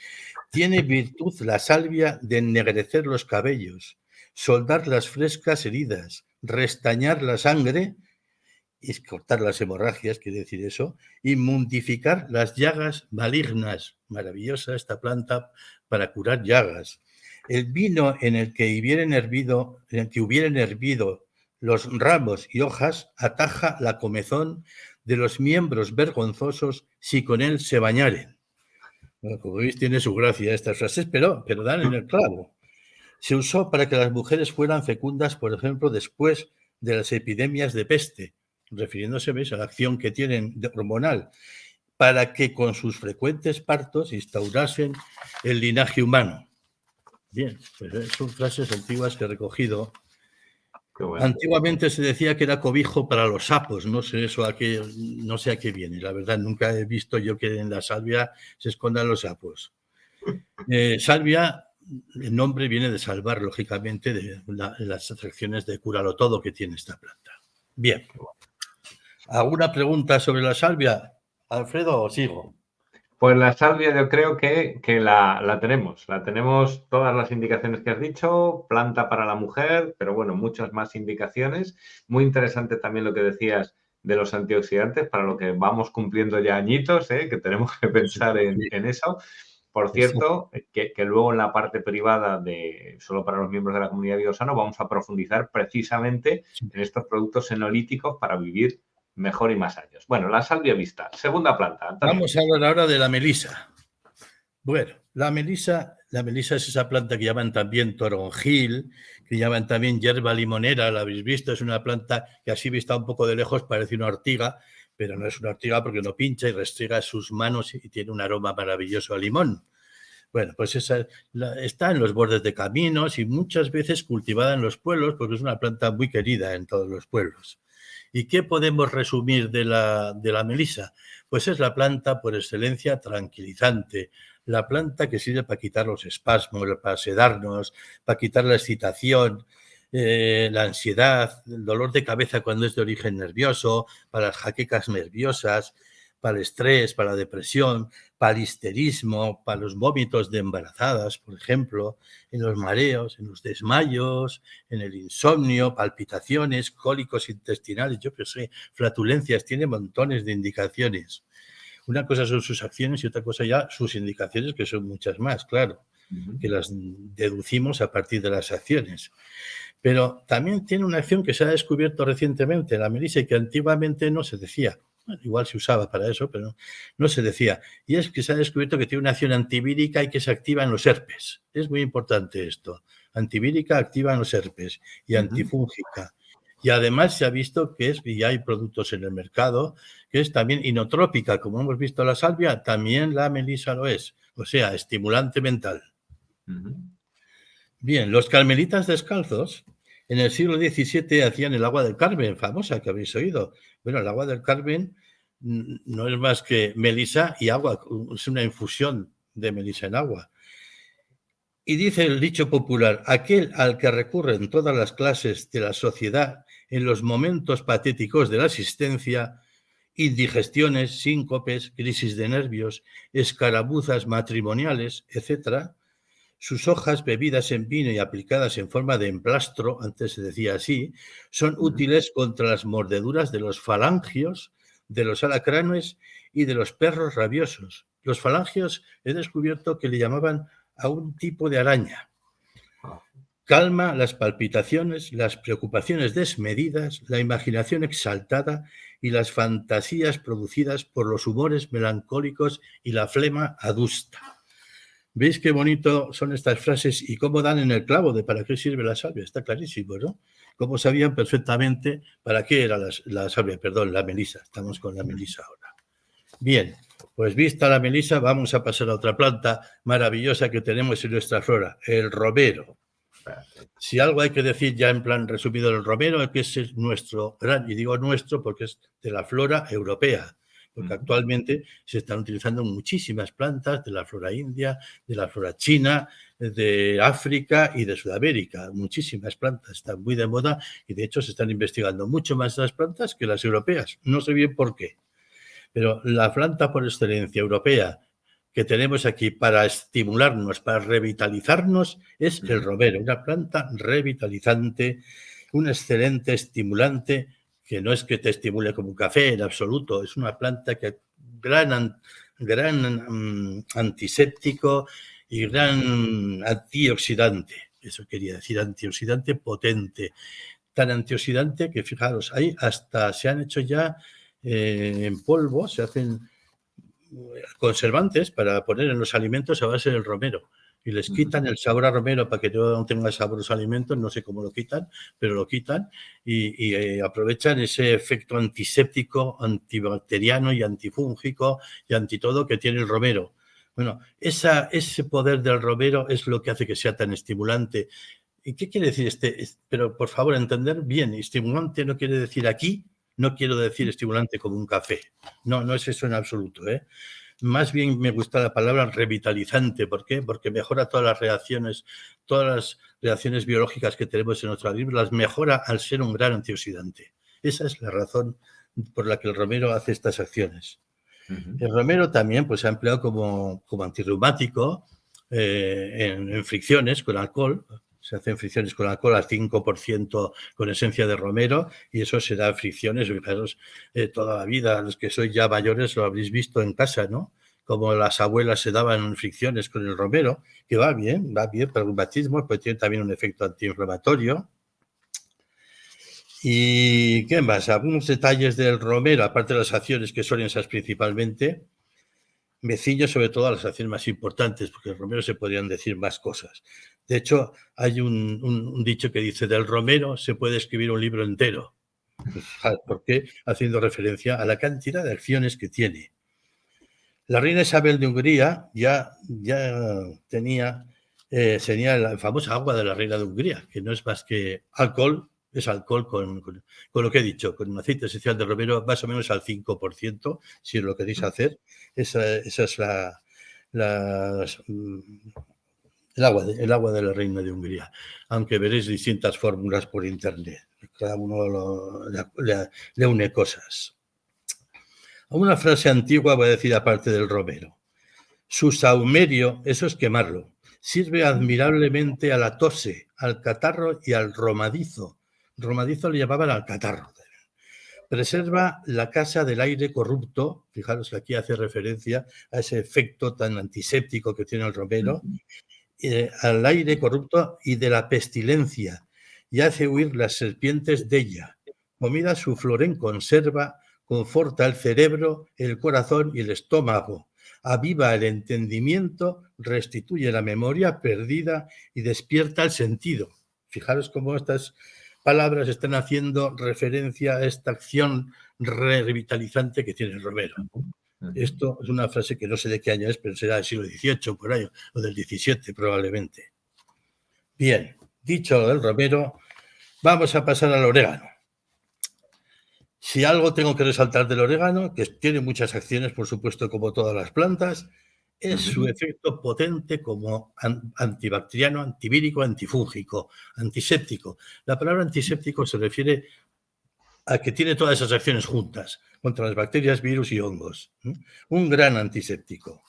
Tiene virtud la salvia de ennegrecer los cabellos, soldar las frescas heridas, restañar la sangre, y cortar las hemorragias, quiere decir eso, y mundificar las llagas malignas. Maravillosa esta planta para curar llagas. El vino en el que hubieran hervido los ramos y hojas ataja la comezón de los miembros vergonzosos si con él se bañaren. Bueno, como veis, tiene su gracia estas frases, pero dan en el clavo. Se usó para que las mujeres fueran fecundas, por ejemplo, después de las epidemias de peste, refiriéndose, ¿veis?, a la acción que tienen hormonal, para que con sus frecuentes partos instaurasen el linaje humano. Bien, pues son frases antiguas que he recogido. Bueno. Antiguamente se decía que era cobijo para los sapos, no sé eso no sé a qué viene, la verdad nunca he visto yo que en la salvia se escondan los sapos. Salvia, el nombre viene de salvar, lógicamente, de las atracciones de cúralo todo que tiene esta planta. Bien. ¿Alguna pregunta sobre la salvia, Alfredo, o sigo? Pues la salvia yo creo que la tenemos. La tenemos todas las indicaciones que has dicho, planta para la mujer, pero bueno, muchas más indicaciones. Muy interesante también lo que decías de los antioxidantes, para lo que vamos cumpliendo ya añitos, que tenemos que pensar en eso. Por cierto, que luego en la parte privada solo para los miembros de la comunidad Biosano vamos a profundizar precisamente en estos productos senolíticos para vivir mejor y más años. Bueno, la salvia vista. Segunda planta, Antonio. Vamos a hablar ahora de la melisa. Bueno, la melisa es esa planta que llaman también toronjil, que llaman también hierba limonera, la habéis visto, es una planta que así vista un poco de lejos parece una ortiga, pero no es una ortiga porque no pincha y restriega sus manos y tiene un aroma maravilloso a limón. Bueno, pues esa está en los bordes de caminos y muchas veces cultivada en los pueblos porque es una planta muy querida en todos los pueblos. ¿Y qué podemos resumir de la melisa? Pues es la planta por excelencia tranquilizante, la planta que sirve para quitar los espasmos, para sedarnos, para quitar la excitación, la ansiedad, el dolor de cabeza cuando es de origen nervioso, para las jaquecas nerviosas, para el estrés, para la depresión, para el histerismo, para los vómitos de embarazadas, por ejemplo, en los mareos, en los desmayos, en el insomnio, palpitaciones, cólicos intestinales, yo qué sé, flatulencias, tiene montones de indicaciones. Una cosa son sus acciones y otra cosa ya sus indicaciones, que son muchas más, claro, que las deducimos a partir de las acciones. Pero también tiene una acción que se ha descubierto recientemente, la melisa, y que antiguamente no se decía. Bueno, igual se usaba para eso, pero no se decía. Y es que se ha descubierto que tiene una acción antivírica y que se activa en los herpes. Es muy importante esto. Antivírica activa en los herpes y antifúngica. Y además se ha visto que es, y hay productos en el mercado, que es también inotrópica. Como hemos visto la salvia, también la melisa lo es. O sea, estimulante mental. Bien, los carmelitas descalzos en el siglo XVII hacían el agua del Carmen, famosa, que habéis oído. Bueno, el agua del Carmen no es más que melisa y agua, es una infusión de melisa en agua. Y dice el dicho popular, aquel al que recurren todas las clases de la sociedad en los momentos patéticos de la existencia, indigestiones, síncopes, crisis de nervios, escarabuzas matrimoniales, etc., sus hojas bebidas en vino y aplicadas en forma de emplastro, antes se decía así, son útiles contra las mordeduras de los falangios, de los alacranes y de los perros rabiosos. Los falangios he descubierto que le llamaban a un tipo de araña. Calma las palpitaciones, las preocupaciones desmedidas, la imaginación exaltada y las fantasías producidas por los humores melancólicos y la flema adusta. ¿Veis qué bonito son estas frases y cómo dan en el clavo de para qué sirve la salvia? Está clarísimo, ¿no? Cómo sabían perfectamente para qué era la salvia, perdón, la melisa. Estamos con la melisa ahora. Bien, pues vista la melisa, vamos a pasar a otra planta maravillosa que tenemos en nuestra flora, el romero. Si algo hay que decir ya en plan resumido del romero, es que es nuestro gran, y digo nuestro porque es de la flora europea, porque actualmente se están utilizando muchísimas plantas de la flora india, de la flora china, de África y de Sudamérica. Muchísimas plantas están muy de moda y de hecho se están investigando mucho más las plantas que las europeas. No sé bien por qué, pero la planta por excelencia europea que tenemos aquí para estimularnos, para revitalizarnos, es el romero, una planta revitalizante, un excelente estimulante que no es que te estimule como un café en absoluto, es una planta que gran antiséptico y gran antioxidante. Eso quería decir, antioxidante potente. Tan antioxidante que, fijaros, ahí hasta se han hecho ya en polvo, se hacen conservantes para poner en los alimentos a base del romero. Y les quitan el sabor a romero para que no tenga sabor los alimentos, no sé cómo lo quitan, pero lo quitan y aprovechan ese efecto antiséptico, antibacteriano y antifúngico y antitodo que tiene el romero. Bueno, ese poder del romero es lo que hace que sea tan estimulante. ¿Y qué quiere decir Pero por favor, entender bien, estimulante no quiere decir aquí, no quiero decir estimulante como un café. No es eso en absoluto, ¿eh? Más bien me gusta la palabra revitalizante. ¿Por qué? Porque mejora todas las reacciones biológicas que tenemos en nuestro organismo, las mejora al ser un gran antioxidante. Esa es la razón por la que el romero hace estas acciones. El romero también pues, se ha empleado como antirreumático en fricciones con alcohol. Se hacen fricciones con alcohol al 5% con esencia de romero y eso se da fricciones, fijaros, toda la vida. Los que sois ya mayores lo habréis visto en casa, ¿no? Como las abuelas se daban fricciones con el romero, que va bien para el reumatismo, pues tiene también un efecto antiinflamatorio. ¿Y qué más? Algunos detalles del romero, aparte de las acciones que son esas principalmente. Me ciño sobre todo a las acciones más importantes, porque el romero se podrían decir más cosas. De hecho, hay un dicho que dice, del romero se puede escribir un libro entero. ¿Por qué? Haciendo referencia a la cantidad de acciones que tiene. La reina Isabel de Hungría ya tenía la famosa agua de la reina de Hungría, que no es más que alcohol, es alcohol con lo que he dicho, con un aceite esencial de romero más o menos al 5%, si lo queréis hacer. Esa es el agua de la reina de Hungría, aunque veréis distintas fórmulas por internet. Cada uno le une cosas. Una frase antigua voy a decir aparte del romero. Su saumerio, eso es quemarlo, sirve admirablemente a la tose, al catarro y al romadizo. Romadizo le llamaban al catarro. Preserva la casa del aire corrupto, fijaros que aquí hace referencia a ese efecto tan antiséptico que tiene el romero, al aire corrupto y de la pestilencia, y hace huir las serpientes de ella. Comida su flor en conserva, conforta el cerebro, el corazón y el estómago, aviva el entendimiento, restituye la memoria perdida y despierta el sentido. Fijaros cómo estas palabras están haciendo referencia a esta acción revitalizante que tiene el romero. Esto es una frase que no sé de qué año es, pero será del siglo XVIII, por ahí, o del XVII probablemente. Bien, dicho lo del romero, vamos a pasar al orégano. Si algo tengo que resaltar del orégano, que tiene muchas acciones, por supuesto, como todas las plantas, es su efecto potente como antibacteriano, antivírico, antifúngico, antiséptico. La palabra antiséptico se refiere a que tiene todas esas acciones juntas, contra las bacterias, virus y hongos. Un gran antiséptico.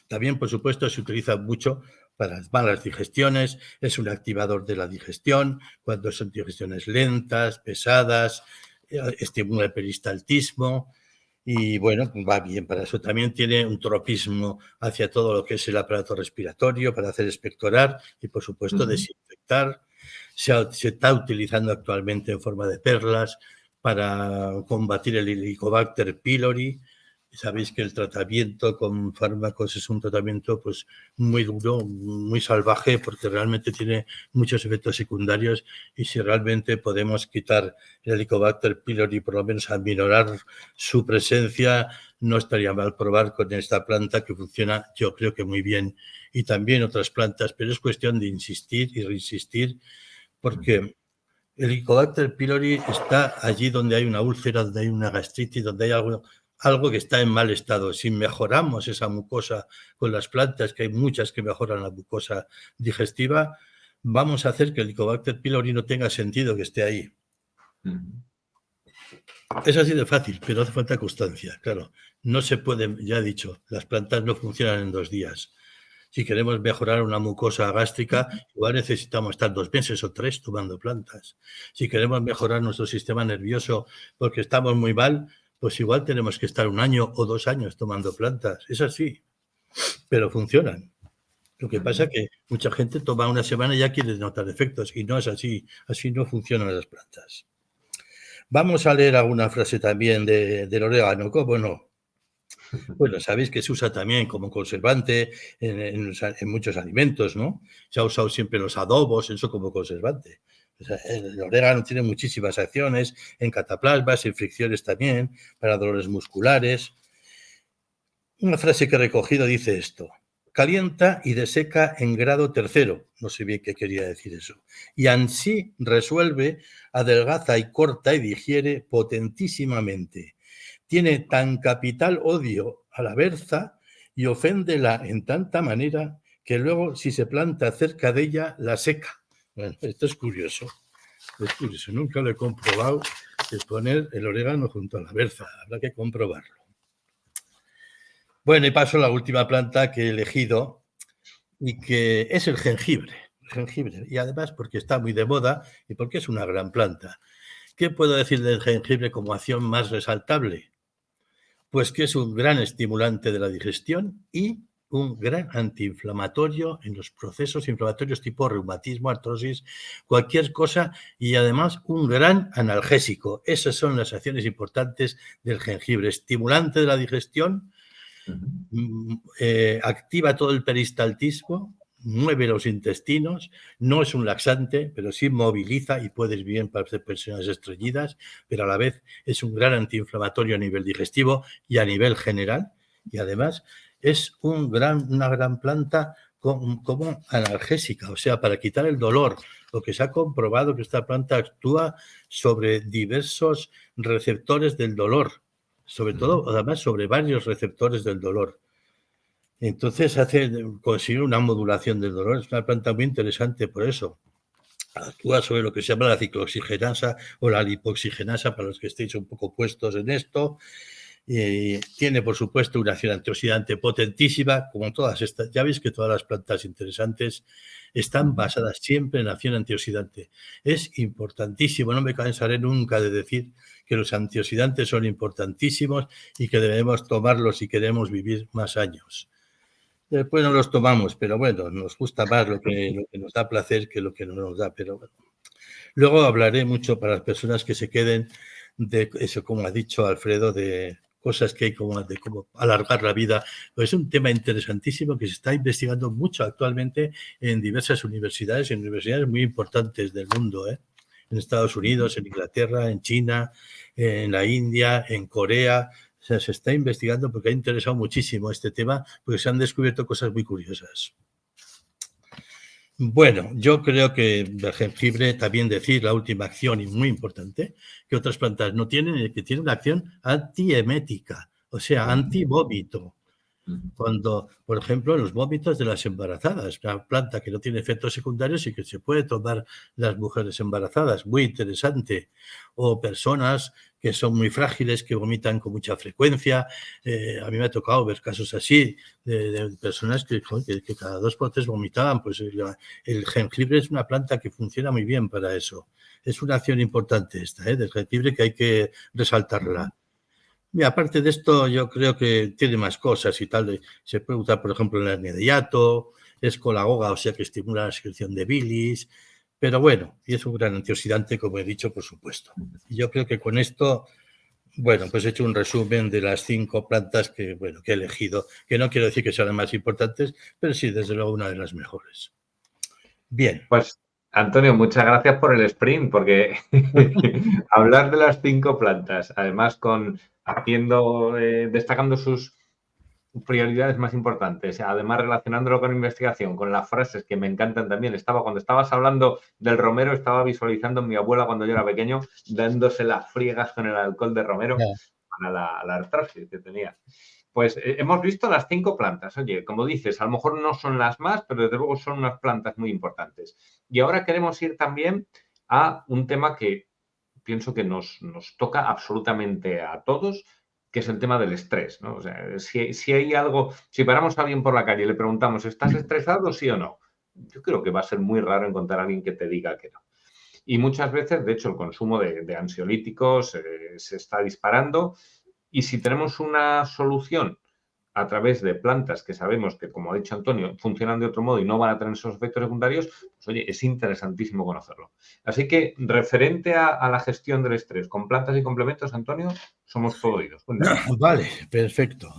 También, por supuesto, se utiliza mucho para las malas digestiones, es un activador de la digestión, cuando son digestiones lentas, pesadas, estimula el peristaltismo y, bueno, va bien para eso. También tiene un tropismo hacia todo lo que es el aparato respiratorio, para hacer expectorar y, por supuesto, desinfectar. Se está utilizando actualmente en forma de perlas para combatir el Helicobacter pylori. Sabéis que el tratamiento con fármacos es un tratamiento pues muy duro, muy salvaje, porque realmente tiene muchos efectos secundarios y si realmente podemos quitar el Helicobacter pylori, por lo menos aminorar su presencia, no estaría mal probar con esta planta que funciona yo creo que muy bien y también otras plantas, pero es cuestión de insistir y reinsistir porque el Helicobacter pylori está allí donde hay una úlcera, donde hay una gastritis, donde hay algo que está en mal estado. Si mejoramos esa mucosa con las plantas, que hay muchas que mejoran la mucosa digestiva, vamos a hacer que el Helicobacter pylori no tenga sentido que esté ahí. Es así de fácil, pero hace falta constancia. Claro, no se puede, ya he dicho, las plantas no funcionan en 2 días. Si queremos mejorar una mucosa gástrica, igual necesitamos estar 2 meses o 3 tomando plantas. Si queremos mejorar nuestro sistema nervioso porque estamos muy mal, pues igual tenemos que estar 1 año o 2 años tomando plantas. Es así, pero funcionan. Lo que pasa es que mucha gente toma 1 semana y ya quiere notar efectos y no es así. Así no funcionan las plantas. Vamos a leer alguna frase también del orégano, ¿cómo no? Bueno, sabéis que se usa también como conservante en muchos alimentos, ¿no? Se ha usado siempre en los adobos, eso como conservante. O sea, el orégano tiene muchísimas acciones en cataplasmas, en fricciones también, para dolores musculares. Una frase que he recogido dice esto: calienta y deseca en grado 3. No sé bien qué quería decir eso. Y ansí resuelve, adelgaza y corta y digiere potentísimamente. Tiene tan capital odio a la berza y oféndela en tanta manera que luego, si se planta cerca de ella, la seca. Bueno, esto es curioso. Es curioso. Nunca lo he comprobado, de poner el orégano junto a la berza. Habrá que comprobarlo. Bueno, y paso a la última planta que he elegido y que es el jengibre. El jengibre. Y además porque está muy de moda y porque es una gran planta. ¿Qué puedo decir del jengibre como acción más resaltable? Pues que es un gran estimulante de la digestión y un gran antiinflamatorio en los procesos inflamatorios tipo reumatismo, artrosis, cualquier cosa, y además un gran analgésico. Esas son las acciones importantes del jengibre. Estimulante de la digestión, activa todo el peristaltismo, mueve los intestinos, no es un laxante, pero sí moviliza y puede ir bien para personas estreñidas, pero a la vez es un gran antiinflamatorio a nivel digestivo y a nivel general, y además es una gran planta como analgésica, o sea, para quitar el dolor. Lo que se ha comprobado que esta planta actúa sobre diversos receptores del dolor, sobre todo, además, sobre varios receptores del dolor. Entonces consigue una modulación del dolor. Es una planta muy interesante por eso. Actúa sobre lo que se llama la ciclooxigenasa o la lipoxigenasa, para los que estéis un poco puestos en esto. Tiene, por supuesto, una acción antioxidante potentísima, como todas estas. Ya veis que todas las plantas interesantes están basadas siempre en acción antioxidante. Es importantísimo, no me cansaré nunca de decir que los antioxidantes son importantísimos y que debemos tomarlos si queremos vivir más años. Después no los tomamos, pero bueno, nos gusta más lo que nos da placer que lo que no nos da, pero bueno. Luego hablaré mucho para las personas que se queden de eso, como ha dicho Alfredo, de cosas que hay de cómo alargar la vida. Pues es un tema interesantísimo que se está investigando mucho actualmente en diversas universidades, en universidades muy importantes del mundo, en Estados Unidos, en Inglaterra, en China, en la India, en Corea. O sea, se está investigando porque ha interesado muchísimo este tema, porque se han descubierto cosas muy curiosas. Bueno, yo creo que el jengibre, también decir la última acción y muy importante, que otras plantas no tienen, que tiene una acción antiemética, o sea, antivómito. Cuando, por ejemplo, los vómitos de las embarazadas, una planta que no tiene efectos secundarios y que se puede tomar las mujeres embarazadas, muy interesante. O personas que son muy frágiles, que vomitan con mucha frecuencia. A mí me ha tocado ver casos así, de personas que cada 2 por 3 vomitaban. Pues el jengibre es una planta que funciona muy bien para eso. Es una acción importante esta, del jengibre, que hay que resaltarla. Y aparte de esto, yo creo que tiene más cosas y tal. Se puede usar, por ejemplo, en la hernia de hiato, es colagoga, o sea que estimula la secreción de bilis. Pero bueno, y es un gran antioxidante, como he dicho, por supuesto. Y yo creo que con esto, bueno, pues he hecho un resumen de las 5 plantas que he elegido, que no quiero decir que sean las más importantes, pero sí, desde luego, una de las mejores. Bien. Pues, Antonio, muchas gracias por el sprint, porque hablar de las 5 plantas, además destacando sus prioridades más importantes, además relacionándolo con investigación, con las frases que me encantan también. Cuando estabas hablando del romero, estaba visualizando a mi abuela cuando yo era pequeño, dándose las friegas con el alcohol de romero para la artrosis que tenía. Pues hemos visto las 5 plantas. Oye, como dices, a lo mejor no son las más, pero desde luego son unas plantas muy importantes. Y ahora queremos ir también a un tema que pienso que nos toca absolutamente a todos, que es el tema del estrés, ¿no? O sea, si hay algo, si paramos a alguien por la calle y le preguntamos, ¿estás estresado, sí o no? Yo creo que va a ser muy raro encontrar a alguien que te diga que no. Y muchas veces, de hecho, el consumo de ansiolíticos se está disparando. Y si tenemos una solución a través de plantas que sabemos que, como ha dicho Antonio, funcionan de otro modo y no van a tener esos efectos secundarios, pues oye, es interesantísimo conocerlo. Así que, referente a la gestión del estrés con plantas y complementos, Antonio, somos todo oídos. Vale, perfecto.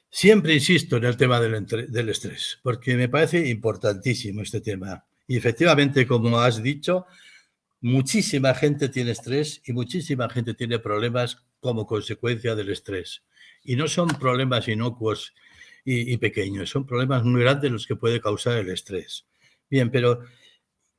Siempre insisto en el tema del estrés, porque me parece importantísimo este tema. Y efectivamente, como has dicho, muchísima gente tiene estrés y muchísima gente tiene problemas como consecuencia del estrés. Y no son problemas inocuos y pequeños, son problemas muy grandes los que puede causar el estrés. Bien, pero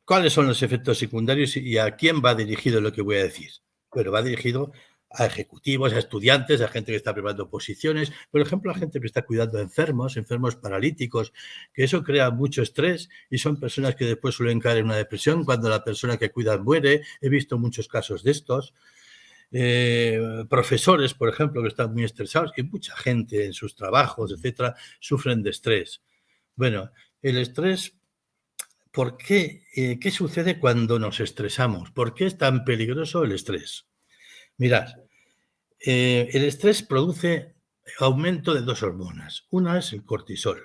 ¿cuáles son los efectos secundarios y a quién va dirigido lo que voy a decir? Bueno, va dirigido a ejecutivos, a estudiantes, a gente que está preparando oposiciones, por ejemplo, a gente que está cuidando a enfermos paralíticos, que eso crea mucho estrés y son personas que después suelen caer en una depresión cuando la persona que cuidan muere. He visto muchos casos de estos. Profesores, por ejemplo, que están muy estresados, y mucha gente en sus trabajos, etcétera, sufren de estrés. Bueno, el estrés, ¿por qué? ¿Qué sucede cuando nos estresamos? ¿Por qué es tan peligroso el estrés? Mirad, el estrés produce aumento de 2 hormonas. Una es el cortisol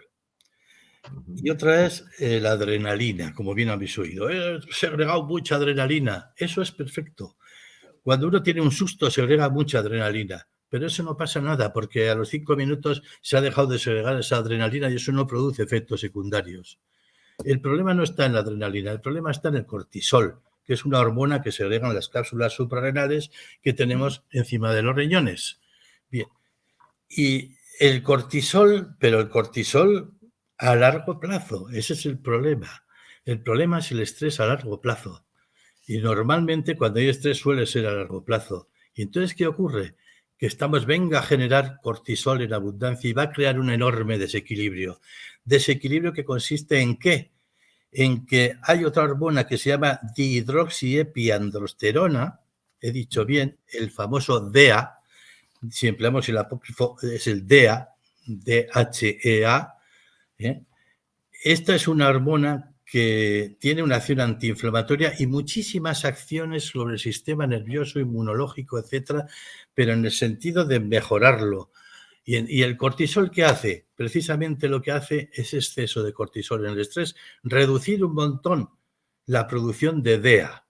y otra es la adrenalina, como bien habéis oído. He segregado mucha adrenalina. Eso es perfecto. Cuando uno tiene un susto, segrega mucha adrenalina. Pero eso no pasa nada, porque a los 5 minutos se ha dejado de segregar esa adrenalina y eso no produce efectos secundarios. El problema no está en la adrenalina, el problema está en el cortisol, que es una hormona que segregan las cápsulas suprarrenales que tenemos encima de los riñones. Bien. Y el cortisol, pero el cortisol a largo plazo, ese es el problema. El problema es el estrés a largo plazo. Y normalmente cuando hay estrés suele ser a largo plazo. Y entonces, ¿qué ocurre? Que venga a generar cortisol en abundancia y va a crear un enorme desequilibrio. Desequilibrio que consiste ¿en qué? En que hay otra hormona que se llama dihidroxiepiandrosterona, he dicho bien, el famoso DEA, si empleamos el apócrifo, es el DEA, DHEA. Esta es una hormona que tiene una acción antiinflamatoria y muchísimas acciones sobre el sistema nervioso, inmunológico, etcétera, pero en el sentido de mejorarlo. ¿Y el cortisol qué hace? Precisamente lo que hace es exceso de cortisol en el estrés, reducir un montón la producción de DEA.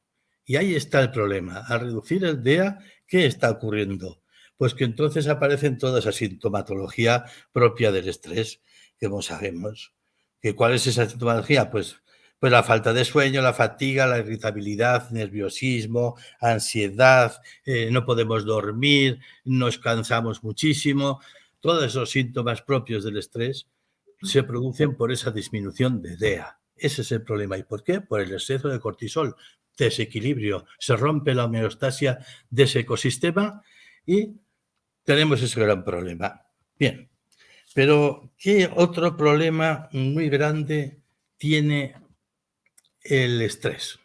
Y ahí está el problema. Al reducir el DEA, ¿qué está ocurriendo? Pues que entonces aparecen toda esa sintomatología propia del estrés, que no sabemos. ¿Cuál es esa sintomatología? Pues la falta de sueño, la fatiga, la irritabilidad, nerviosismo, ansiedad, no podemos dormir, nos cansamos muchísimo. Todos esos síntomas propios del estrés se producen por esa disminución de DEA. Ese es el problema. ¿Y por qué? Por el exceso de cortisol, desequilibrio. Se rompe la homeostasia de ese ecosistema y tenemos ese gran problema. Bien, pero ¿qué otro problema muy grande tiene el estrés?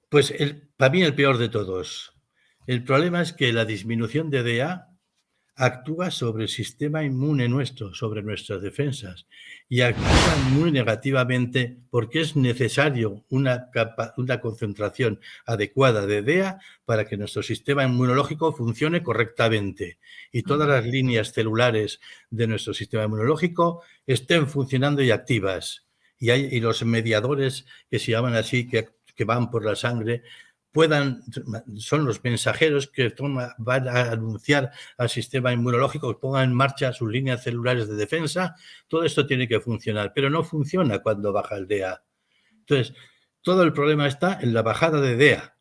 Pues para mí el peor de todos. El problema es que la disminución de DEA actúa sobre el sistema inmune nuestro, sobre nuestras defensas, y actúa muy negativamente porque es necesario una concentración adecuada de DEA para que nuestro sistema inmunológico funcione correctamente y todas las líneas celulares de nuestro sistema inmunológico estén funcionando y activas. Y los mediadores que se llaman así, que van por la sangre, son los mensajeros que van a anunciar al sistema inmunológico que ponga en marcha sus líneas celulares de defensa. Todo esto tiene que funcionar, pero no funciona cuando baja el DEA. Entonces, todo el problema está en la bajada de DEA,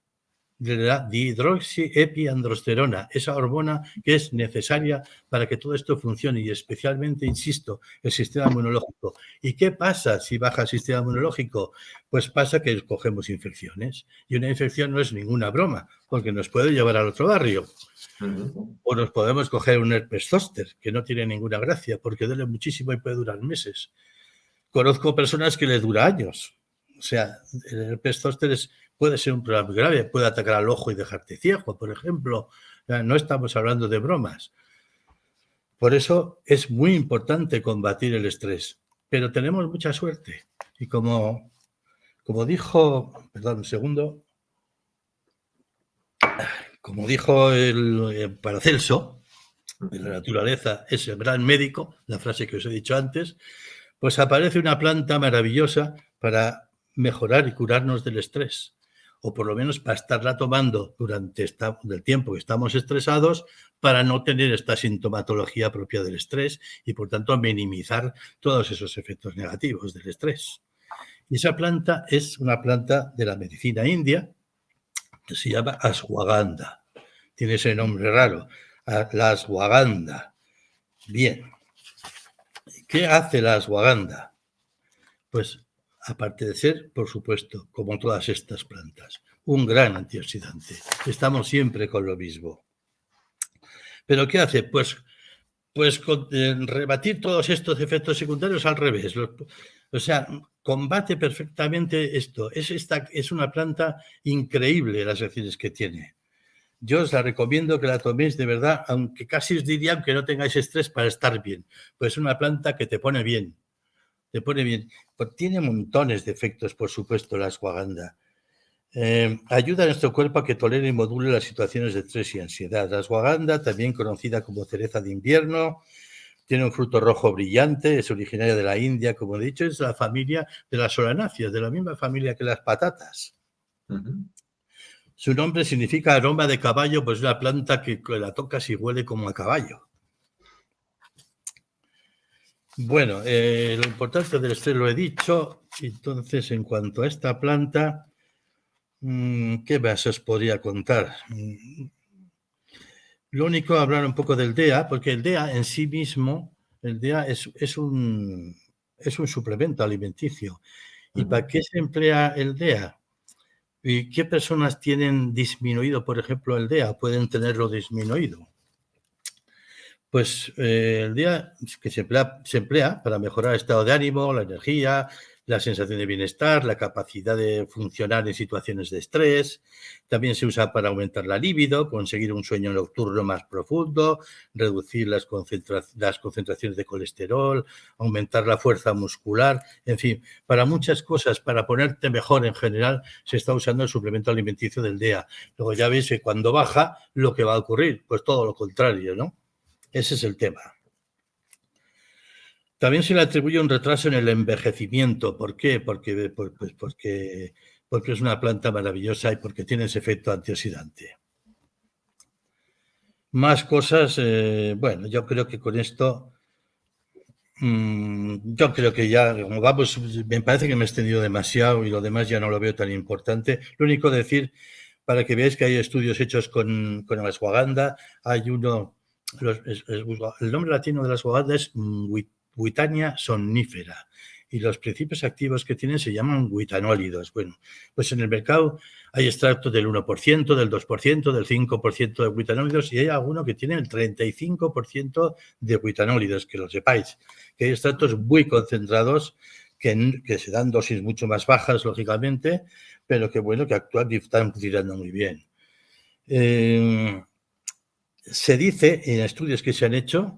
de la dihidroxiepiandrosterona, esa hormona que es necesaria para que todo esto funcione y especialmente, insisto, el sistema inmunológico. ¿Y qué pasa si baja el sistema inmunológico? Pues pasa que cogemos infecciones y una infección no es ninguna broma porque nos puede llevar al otro barrio. O nos podemos coger un herpes zóster que no tiene ninguna gracia porque duele muchísimo y puede durar meses. Conozco personas que les dura años. O sea, el herpes zóster puede ser un problema muy grave, puede atacar al ojo y dejarte ciego, por ejemplo. No estamos hablando de bromas. Por eso es muy importante combatir el estrés, pero tenemos mucha suerte. Y como dijo, perdón un segundo, como dijo el Paracelso, de la naturaleza es el gran médico, la frase que os he dicho antes, pues aparece una planta maravillosa para mejorar y curarnos del estrés, o por lo menos para estarla tomando durante el tiempo que estamos estresados para no tener esta sintomatología propia del estrés y, por tanto, minimizar todos esos efectos negativos del estrés. Y esa planta es una planta de la medicina india que se llama ashwagandha. Tiene ese nombre raro, la ashwagandha. Bien. ¿Qué hace la ashwagandha? Pues, aparte de ser, por supuesto, como todas estas plantas, un gran antioxidante. Estamos siempre con lo mismo. ¿Pero qué hace? Pues rebatir todos estos efectos secundarios al revés. O sea, combate perfectamente esto. Es una planta increíble las acciones que tiene. Yo os la recomiendo que la toméis de verdad, aunque casi os diría que no tengáis estrés para estar bien. Pues es una planta que te pone bien. Te pone bien. Pues tiene montones de efectos, por supuesto, la ashwagandha. Ayuda a nuestro cuerpo a que tolere y module las situaciones de estrés y ansiedad. La ashwagandha, también conocida como cereza de invierno, tiene un fruto rojo brillante, es originaria de la India, como he dicho, es la familia de las solanáceas, de la misma familia que las patatas. Su nombre significa aroma de caballo, pues es una planta que la tocas y huele como a caballo. Bueno, lo importante del estrés lo he dicho. Entonces, en cuanto a esta planta, ¿qué más os podría contar? Lo único, hablar un poco del DEA, porque el DEA en sí mismo, el DEA es un suplemento alimenticio. ¿Y para qué se emplea el DEA? ¿Y qué personas tienen disminuido, por ejemplo, el DEA? Pueden tenerlo disminuido. Pues el DEA que se emplea para mejorar el estado de ánimo, la energía, la sensación de bienestar, la capacidad de funcionar en situaciones de estrés. También se usa para aumentar la libido, conseguir un sueño nocturno más profundo, reducir las concentraciones de colesterol, aumentar la fuerza muscular, en fin, para muchas cosas, para ponerte mejor en general, se está usando el suplemento alimenticio del DEA. Luego ya veis que cuando baja, lo que va a ocurrir, pues todo lo contrario, ¿no? Ese es el tema. También se le atribuye un retraso en el envejecimiento. ¿Por qué? Porque es una planta maravillosa y porque tiene ese efecto antioxidante. Más cosas, bueno, yo creo que con esto, yo creo que ya, como vamos, me parece que me he extendido demasiado y lo demás ya no lo veo tan importante. Lo único decir, para que veáis que hay estudios hechos con la ashwagandha, hay uno, el nombre latino de la ashwagandha es Witania somnífera y los principios activos que tienen se llaman witanólidos. Bueno, pues en el mercado hay extractos del 1%, del 2%, del 5% de witanólidos y hay alguno que tiene el 35% de witanólidos, que lo sepáis, que hay extractos muy concentrados que se dan dosis mucho más bajas, lógicamente, pero que bueno, que actúan y están funcionando muy bien. Se dice en estudios que se han hecho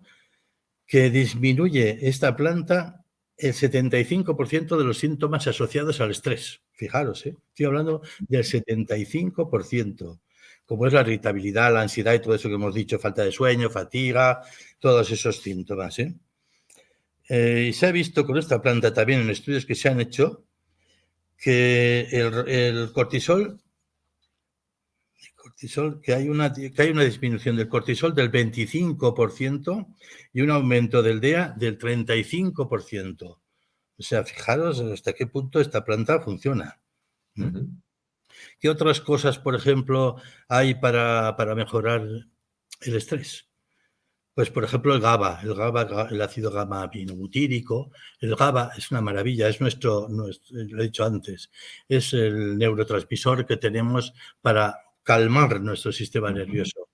que disminuye esta planta el 75% de los síntomas asociados al estrés. Fijaros, estoy hablando del 75%, como es la irritabilidad, la ansiedad y todo eso que hemos dicho, falta de sueño, fatiga, todos esos síntomas. Y se ha visto con esta planta también en estudios que se han hecho que el cortisol, que hay una disminución del cortisol del 25% y un aumento del DEA del 35%. O sea, fijaros hasta qué punto esta planta funciona. ¿Qué otras cosas, por ejemplo, hay para mejorar el estrés? Pues, por ejemplo, el GABA, el ácido gamma-aminobutírico. El GABA es una maravilla, es nuestro, lo he dicho antes, es el neurotransmisor que tenemos para calmar nuestro sistema nervioso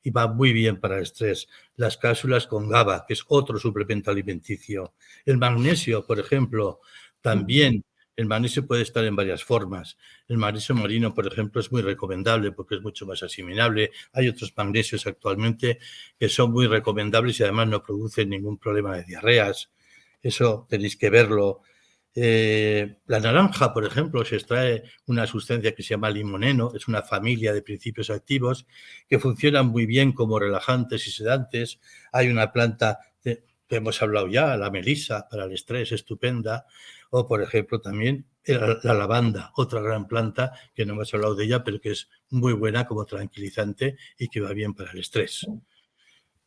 y va muy bien para el estrés. Las cápsulas con GABA, que es otro suplemento alimenticio. El magnesio, por ejemplo, también. El magnesio puede estar en varias formas. El magnesio marino, por ejemplo, es muy recomendable porque es mucho más asimilable. Hay otros magnesios actualmente que son muy recomendables y además no producen ningún problema de diarreas. Eso tenéis que verlo. La naranja, por ejemplo, se extrae una sustancia que se llama limoneno, es una familia de principios activos que funcionan muy bien como relajantes y sedantes. Hay una planta que hemos hablado ya, la melisa, para el estrés, estupenda. O, por ejemplo, también la lavanda, otra gran planta que no hemos hablado de ella, pero que es muy buena como tranquilizante y que va bien para el estrés.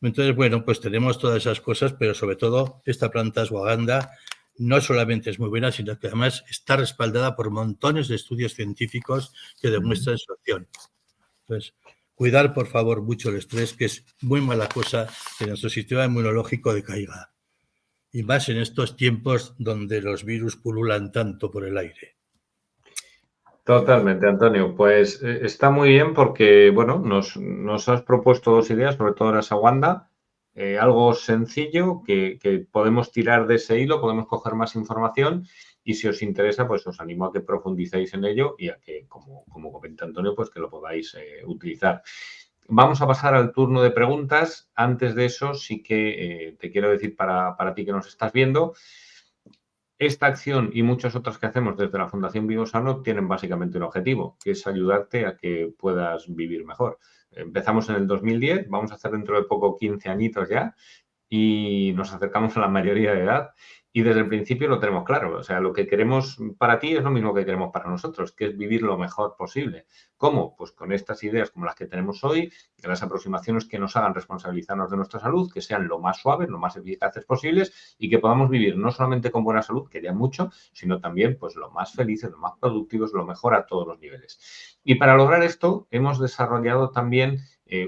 Entonces, bueno, pues tenemos todas esas cosas, pero sobre todo esta planta ashwagandha no solamente es muy buena, sino que además está respaldada por montones de estudios científicos que demuestran su acción. Entonces, cuidar, por favor, mucho el estrés, que es muy mala cosa que nuestro sistema inmunológico decaiga. Y más en estos tiempos donde los virus pululan tanto por el aire. Totalmente, Antonio. Pues está muy bien porque, bueno, nos has propuesto dos ideas, sobre todo la ashwagandha, algo sencillo que podemos tirar de ese hilo, podemos coger más información y si os interesa, pues os animo a que profundicéis en ello y a que, como comenta Antonio, pues que lo podáis utilizar. Vamos a pasar al turno de preguntas. Antes de eso, sí que te quiero decir para ti que nos estás viendo, esta acción y muchas otras que hacemos desde la Fundación Vivosano tienen básicamente un objetivo, que es ayudarte a que puedas vivir mejor. Empezamos en el 2010, vamos a hacer dentro de poco 15 añitos ya y nos acercamos a la mayoría de edad y desde el principio lo tenemos claro. O sea, lo que queremos para ti es lo mismo que queremos para nosotros, que es vivir lo mejor posible. ¿Cómo? Pues con estas ideas como las que tenemos hoy, de las aproximaciones que nos hagan responsabilizarnos de nuestra salud, que sean lo más suaves, lo más eficaces posibles y que podamos vivir no solamente con buena salud, que ya mucho, sino también pues lo más felices, lo más productivos, lo mejor a todos los niveles. Y para lograr esto hemos desarrollado también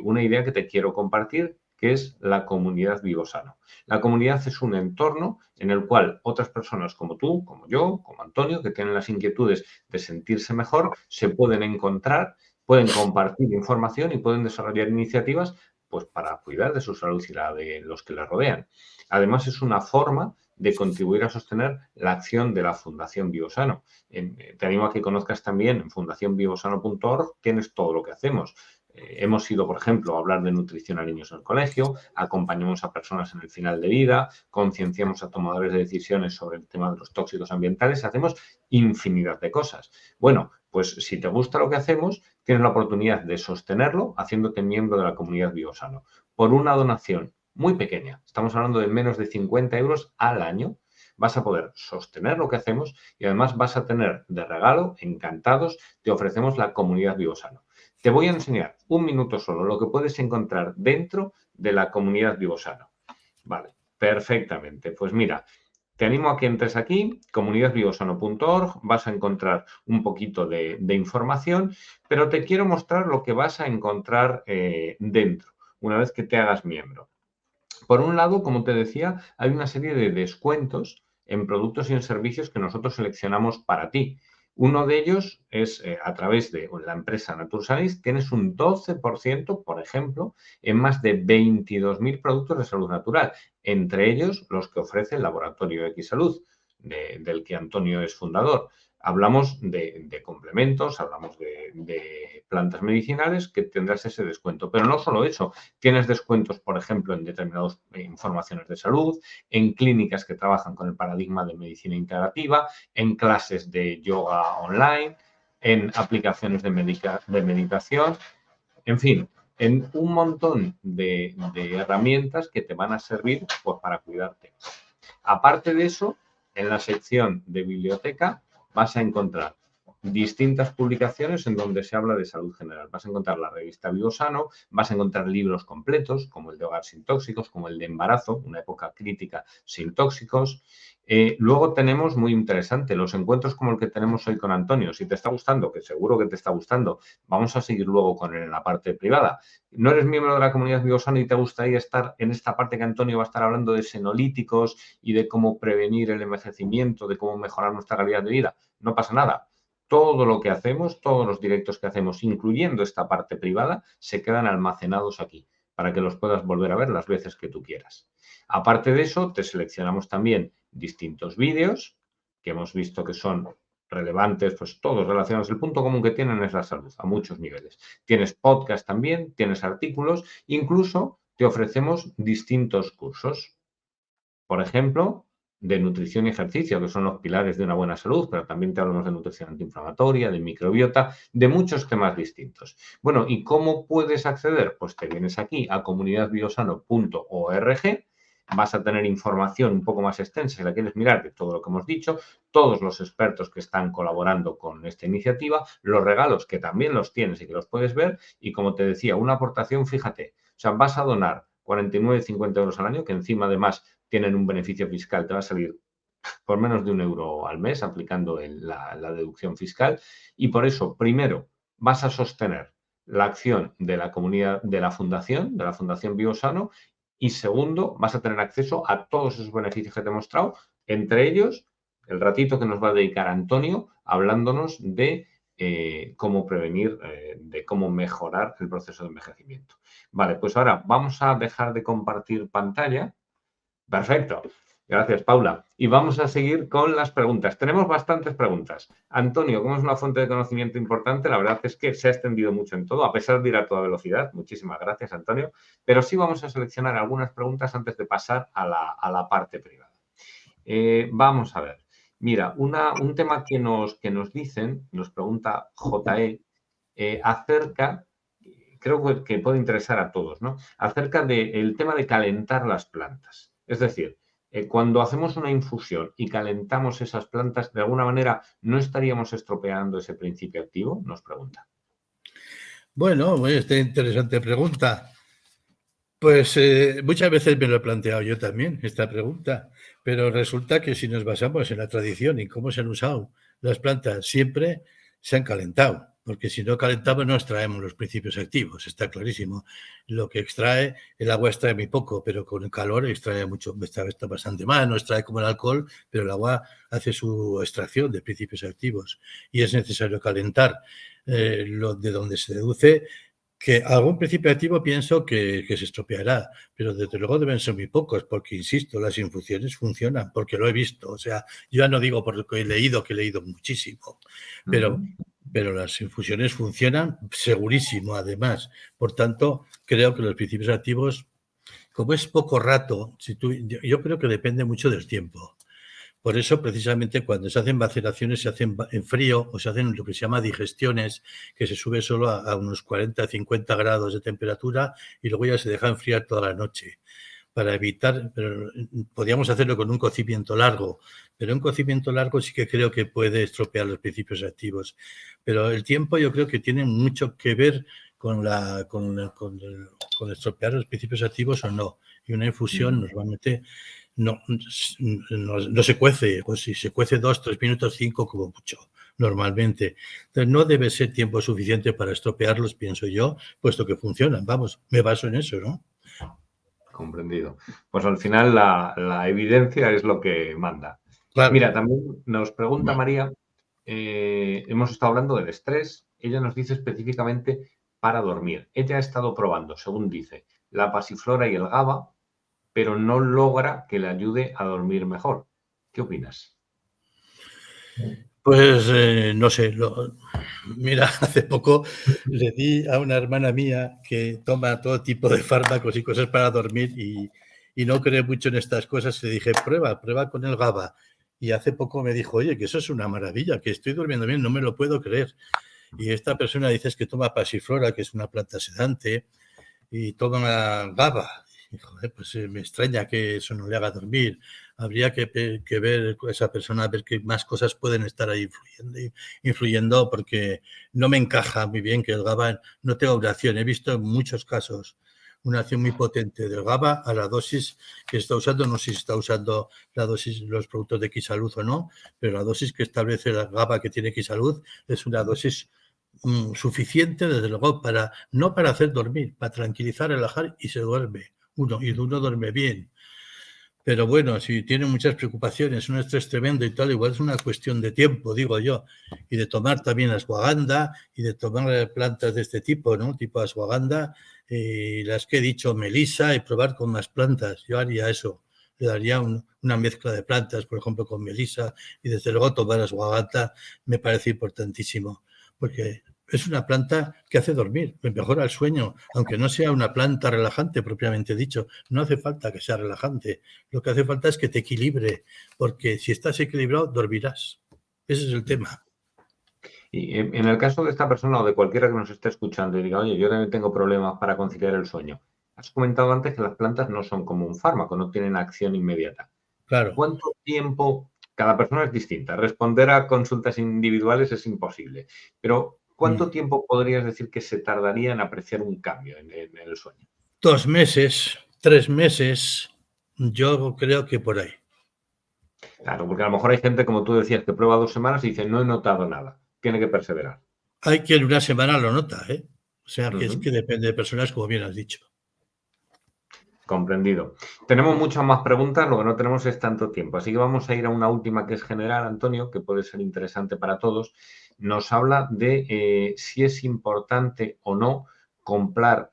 una idea que te quiero compartir, que es la comunidad Vivosano. La comunidad es un entorno en el cual otras personas como tú, como yo, como Antonio, que tienen las inquietudes de sentirse mejor, se pueden encontrar, pueden compartir información y pueden desarrollar iniciativas pues para cuidar de su salud y la de los que la rodean. Además, es una forma de contribuir a sostener la acción de la Fundación Biosano. Te animo a que conozcas también en fundacionbiosano.org, tienes todo lo que hacemos. Hemos ido, por ejemplo, a hablar de nutrición a niños en el colegio, acompañamos a personas en el final de vida, concienciamos a tomadores de decisiones sobre el tema de los tóxicos ambientales, hacemos infinidad de cosas. Bueno, pues si te gusta lo que hacemos, tienes la oportunidad de sostenerlo haciéndote miembro de la comunidad Biosano por una donación muy pequeña. Estamos hablando de menos de 50 euros al año. Vas a poder sostener lo que hacemos y además vas a tener de regalo, encantados, te ofrecemos la comunidad Biosano. Te voy a enseñar un minuto solo lo que puedes encontrar dentro de la comunidad Biosano. Vale, perfectamente. Pues mira, te animo a que entres aquí, comunidadbiosano.org, vas a encontrar un poquito de información, pero te quiero mostrar lo que vas a encontrar dentro, una vez que te hagas miembro. Por un lado, como te decía, hay una serie de descuentos en productos y en servicios que nosotros seleccionamos para ti. Uno de ellos es a través de la empresa Natursalis, tienes un 12%, por ejemplo, en más de 22.000 productos de salud natural, entre ellos los que ofrece el Laboratorio X Salud, del que Antonio es fundador. Hablamos de complementos, hablamos de plantas medicinales que tendrás ese descuento. Pero no solo eso, tienes descuentos, por ejemplo, en determinadas informaciones de salud, en clínicas que trabajan con el paradigma de medicina integrativa, en clases de yoga online, en aplicaciones de meditación, en fin, en un montón de herramientas que te van a servir pues, para cuidarte. Aparte de eso, en la sección de biblioteca vas a encontrar distintas publicaciones en donde se habla de salud general. Vas a encontrar la revista Biosano, vas a encontrar libros completos, como el de Hogar sin tóxicos, como el de Embarazo, una época crítica sin tóxicos. Luego tenemos, muy interesante, los encuentros como el que tenemos hoy con Antonio. Si te está gustando, que seguro que te está gustando, vamos a seguir luego con él en la parte privada. ¿No eres miembro de la comunidad Biosano y te gustaría estar en esta parte que Antonio va a estar hablando de senolíticos y de cómo prevenir el envejecimiento, de cómo mejorar nuestra calidad de vida? No pasa nada. Todo lo que hacemos, todos los directos que hacemos, incluyendo esta parte privada, se quedan almacenados aquí para que los puedas volver a ver las veces que tú quieras. Aparte de eso, te seleccionamos también distintos vídeos que hemos visto que son relevantes, pues todos relacionados. El punto común que tienen es la salud, a muchos niveles. Tienes podcast también, tienes artículos, incluso te ofrecemos distintos cursos. Por ejemplo, de nutrición y ejercicio, que son los pilares de una buena salud, pero también te hablamos de nutrición antiinflamatoria, de microbiota, de muchos temas distintos. Bueno, ¿y cómo puedes acceder? Pues te vienes aquí a comunidadbiosano.org, vas a tener información un poco más extensa si la quieres mirar de todo lo que hemos dicho, todos los expertos que están colaborando con esta iniciativa, los regalos que también los tienes y que los puedes ver y, como te decía, una aportación, fíjate, o sea, vas a donar 49,50 euros al año, que encima además tienen un beneficio fiscal, te va a salir por menos de €1 al mes aplicando la deducción fiscal y por eso, primero, vas a sostener la acción de la comunidad, de la Fundación Biosano y segundo, vas a tener acceso a todos esos beneficios que te he mostrado, entre ellos el ratito que nos va a dedicar Antonio hablándonos de cómo prevenir, de cómo mejorar el proceso de envejecimiento. Vale, pues ahora vamos a dejar de compartir pantalla. Perfecto. Gracias, Paula. Y vamos a seguir con las preguntas. Tenemos bastantes preguntas. Antonio, como es una fuente de conocimiento importante, la verdad es que se ha extendido mucho en todo, a pesar de ir a toda velocidad. Muchísimas gracias, Antonio. Pero sí vamos a seleccionar algunas preguntas antes de pasar a la parte privada. Vamos a ver. Mira, un tema que nos dicen, nos pregunta JE, acerca, creo que puede interesar a todos, ¿no? Acerca del tema de calentar las plantas. Es decir, cuando hacemos una infusión y calentamos esas plantas, de alguna manera, ¿no estaríamos estropeando ese principio activo? Nos pregunta. Bueno, esta interesante pregunta. Pues muchas veces me lo he planteado yo también, esta pregunta, pero resulta que si nos basamos en la tradición y cómo se han usado las plantas, siempre se han calentado, porque si no calentamos no extraemos los principios activos, está clarísimo. Lo que extrae, el agua extrae muy poco, pero con el calor extrae mucho, está bastante más, no extrae como el alcohol, pero el agua hace su extracción de principios activos y es necesario calentar. Lo de donde se deduce Que algún principio activo pienso que se estropeará, pero desde luego deben ser muy pocos, porque, insisto, las infusiones funcionan, porque lo he visto. O sea, yo ya no digo porque he leído, que he leído muchísimo, pero las infusiones funcionan segurísimo, además. Por tanto, creo que los principios activos, como es poco rato, yo creo que depende mucho del tiempo. Por eso, precisamente, cuando se hacen maceraciones, se hacen en frío o se hacen lo que se llama digestiones, que se sube solo a unos 40, 50 grados de temperatura y luego ya se deja enfriar toda la noche. Para evitar, pero podríamos hacerlo con un cocimiento largo, pero un cocimiento largo sí que creo que puede estropear los principios activos. Pero el tiempo yo creo que tiene mucho que ver con estropear los principios activos o no. Y una infusión normalmente no se cuece, o si se cuece 2, 3 minutos, 5 como mucho, normalmente. Entonces no debe ser tiempo suficiente para estropearlos, pienso yo, puesto que funcionan. Vamos, me baso en eso, ¿no? Comprendido. Pues al final la evidencia es lo que manda. Claro. Mira, también nos pregunta María, hemos estado hablando del estrés, ella nos dice específicamente para dormir. Ella ha estado probando, según dice, la pasiflora y el GABA, pero no logra que le ayude a dormir mejor. ¿Qué opinas? Pues no sé, mira, hace poco le di a una hermana mía que toma todo tipo de fármacos y cosas para dormir y no cree mucho en estas cosas. Le dije, prueba con el GABA. Y hace poco me dijo, oye, que eso es una maravilla, que estoy durmiendo bien, no me lo puedo creer. Y esta persona dice que toma pasiflora, que es una planta sedante, y toma GABA. Y, joder, pues me extraña que eso no le haga dormir. Habría que ver esa persona, a ver qué más cosas pueden estar ahí influyendo, porque no me encaja muy bien que el GABA no tenga una acción. He visto en muchos casos una acción muy potente del GABA a la dosis que está usando. No sé si está usando la dosis, los productos de Xisalud o no, pero la dosis que establece la GABA que tiene Xisalud es una dosis suficiente, desde luego, no para hacer dormir, para tranquilizar, relajar, y se duerme uno duerme bien. Pero bueno, si tiene muchas preocupaciones, un estrés tremendo y tal, igual es una cuestión de tiempo, digo yo, y de tomar también ashwagandha y de tomar plantas de este tipo, ¿no? Tipo ashwagandha, las que he dicho, melisa, y probar con más plantas. Yo haría eso, le daría una mezcla de plantas, por ejemplo, con melisa, y desde luego tomar ashwagandha me parece importantísimo, porque es una planta que hace dormir, mejora el sueño, aunque no sea una planta relajante propiamente dicho. No hace falta que sea relajante. Lo que hace falta es que te equilibre, porque si estás equilibrado, dormirás. Ese es el tema. Y en el caso de esta persona o de cualquiera que nos esté escuchando y diga, oye, yo también tengo problemas para conciliar el sueño. Has comentado antes que las plantas no son como un fármaco, no tienen acción inmediata. Claro. ¿Cuánto tiempo? Cada persona es distinta. Responder a consultas individuales es imposible. Pero, ¿cuánto tiempo podrías decir que se tardaría en apreciar un cambio en el sueño? 2 meses, 3 meses, yo creo que por ahí. Claro, porque a lo mejor hay gente, como tú decías, que prueba 2 semanas y dice, no he notado nada. Tiene que perseverar. Hay quien en una semana lo nota, ¿eh? O sea, que es que depende de personas, como bien has dicho. Comprendido. Tenemos muchas más preguntas, lo que no tenemos es tanto tiempo. Así que vamos a ir a una última que es general, Antonio, que puede ser interesante para todos. Nos habla de si es importante o no comprar,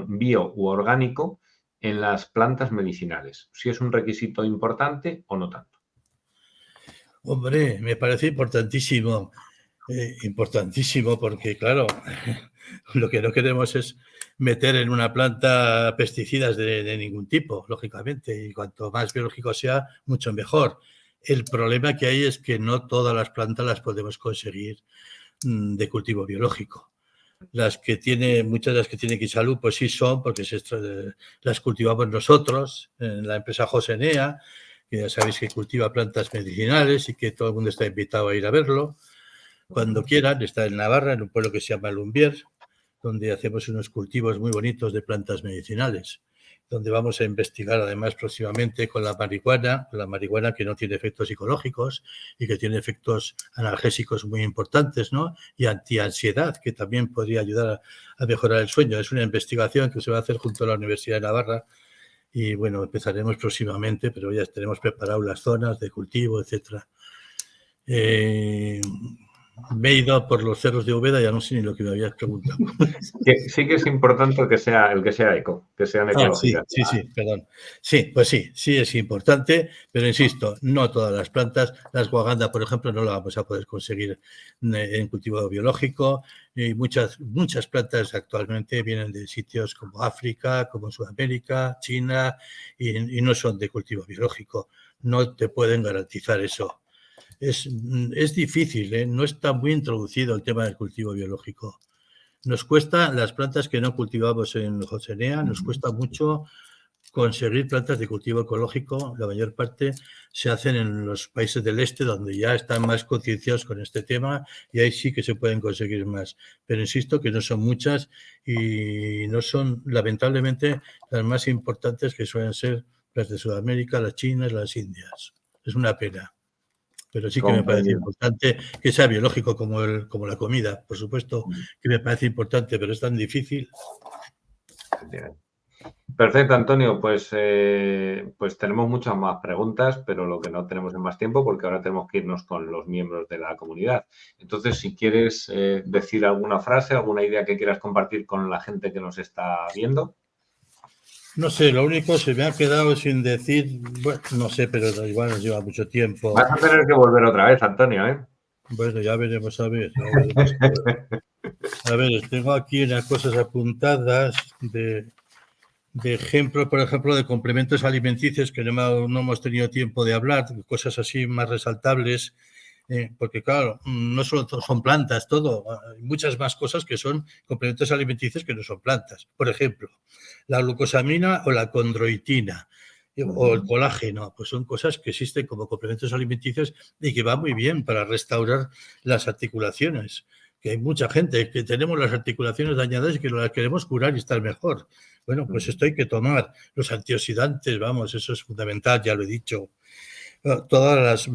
bio u orgánico en las plantas medicinales. Si es un requisito importante o no tanto. Hombre, me parece importantísimo. Importantísimo porque, claro, lo que no queremos es meter en una planta pesticidas de ningún tipo, lógicamente, y cuanto más biológico sea, mucho mejor. El problema que hay es que no todas las plantas las podemos conseguir de cultivo biológico. Muchas de las que tiene Xisalud, pues sí son, porque las cultivamos nosotros en la empresa Josenea, que ya sabéis que cultiva plantas medicinales y que todo el mundo está invitado a ir a verlo. Cuando quieran, está en Navarra, en un pueblo que se llama Lumbier, donde hacemos unos cultivos muy bonitos de plantas medicinales, donde vamos a investigar además próximamente con la marihuana que no tiene efectos psicológicos y que tiene efectos analgésicos muy importantes, ¿no? Y antiansiedad, que también podría ayudar a mejorar el sueño. Es una investigación que se va a hacer junto a la Universidad de Navarra y, bueno, empezaremos próximamente, pero ya tenemos preparado las zonas de cultivo, etcétera. Me he ido por los cerros de Úbeda, ya no sé ni lo que me habías preguntado. Sí que es importante el que sea eco, que sean Sí, ecológicas. perdón. Sí, pues sí es importante, pero insisto, no todas las plantas. La ashwagandha, por ejemplo, no la vamos a poder conseguir en cultivo biológico. Y muchas plantas actualmente vienen de sitios como África, como Sudamérica, China, y no son de cultivo biológico. No te pueden garantizar eso. Es difícil, ¿eh? No está muy introducido el tema del cultivo biológico. Nos cuesta, las plantas que no cultivamos en Josenea, nos cuesta mucho conseguir plantas de cultivo ecológico. La mayor parte se hacen en los países del este, donde ya están más concienciados con este tema, y ahí sí que se pueden conseguir más. Pero insisto que no son muchas y no son, lamentablemente, las más importantes, que suelen ser las de Sudamérica, las chinas, las indias. Es una pena. Pero sí que me parece Comprendido. importante que sea biológico como la comida, por supuesto que me parece importante, pero es tan difícil. Perfecto, Antonio. Pues tenemos muchas más preguntas, pero lo que no tenemos es más tiempo porque ahora tenemos que irnos con los miembros de la comunidad. Entonces, si quieres decir alguna frase, alguna idea que quieras compartir con la gente que nos está viendo. No sé, lo único se me ha quedado sin decir, bueno, no sé, pero igual nos lleva mucho tiempo. Vas a tener que volver otra vez, Antonio, ¿eh? Bueno, ya veremos a ver. A ver, tengo aquí unas cosas apuntadas de ejemplo, por ejemplo, de complementos alimenticios que no hemos tenido tiempo de hablar, cosas así más resaltables. Porque claro, no solo son plantas, todo, hay muchas más cosas que son complementos alimenticios que no son plantas. Por ejemplo, la glucosamina o la condroitina o el colágeno, pues son cosas que existen como complementos alimenticios y que van muy bien para restaurar las articulaciones. Que hay mucha gente que tenemos las articulaciones dañadas y que las queremos curar y estar mejor. Bueno, pues esto hay que tomar. Los antioxidantes, vamos, eso es fundamental, ya lo he dicho. Todas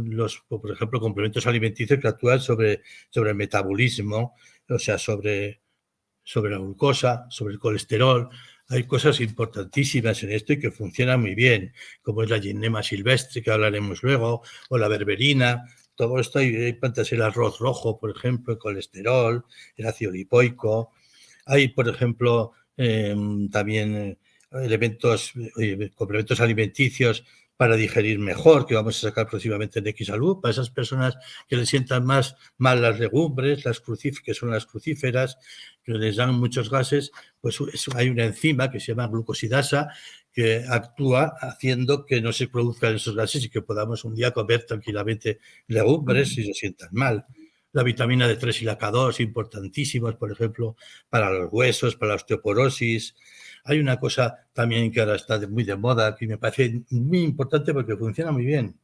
por ejemplo, complementos alimenticios que actúan sobre el metabolismo, o sea, sobre la glucosa, sobre el colesterol. Hay cosas importantísimas en esto y que funcionan muy bien, como es la ginema silvestre, que hablaremos luego, o la berberina. Todo esto hay plantas, el arroz rojo, por ejemplo, el colesterol, el ácido lipoico. Hay, por ejemplo, también elementos, complementos alimenticios para digerir mejor, que vamos a sacar próximamente en Xsalud, para esas personas que les sientan más mal las legumbres, que son las crucíferas, que les dan muchos gases, pues hay una enzima que se llama glucosidasa que actúa haciendo que no se produzcan esos gases y que podamos un día comer tranquilamente legumbres si se sientan mal. La vitamina D3 y la K2, importantísimas, por ejemplo, para los huesos, para la osteoporosis. Hay una cosa también que ahora está muy de moda, que me parece muy importante porque funciona muy bien,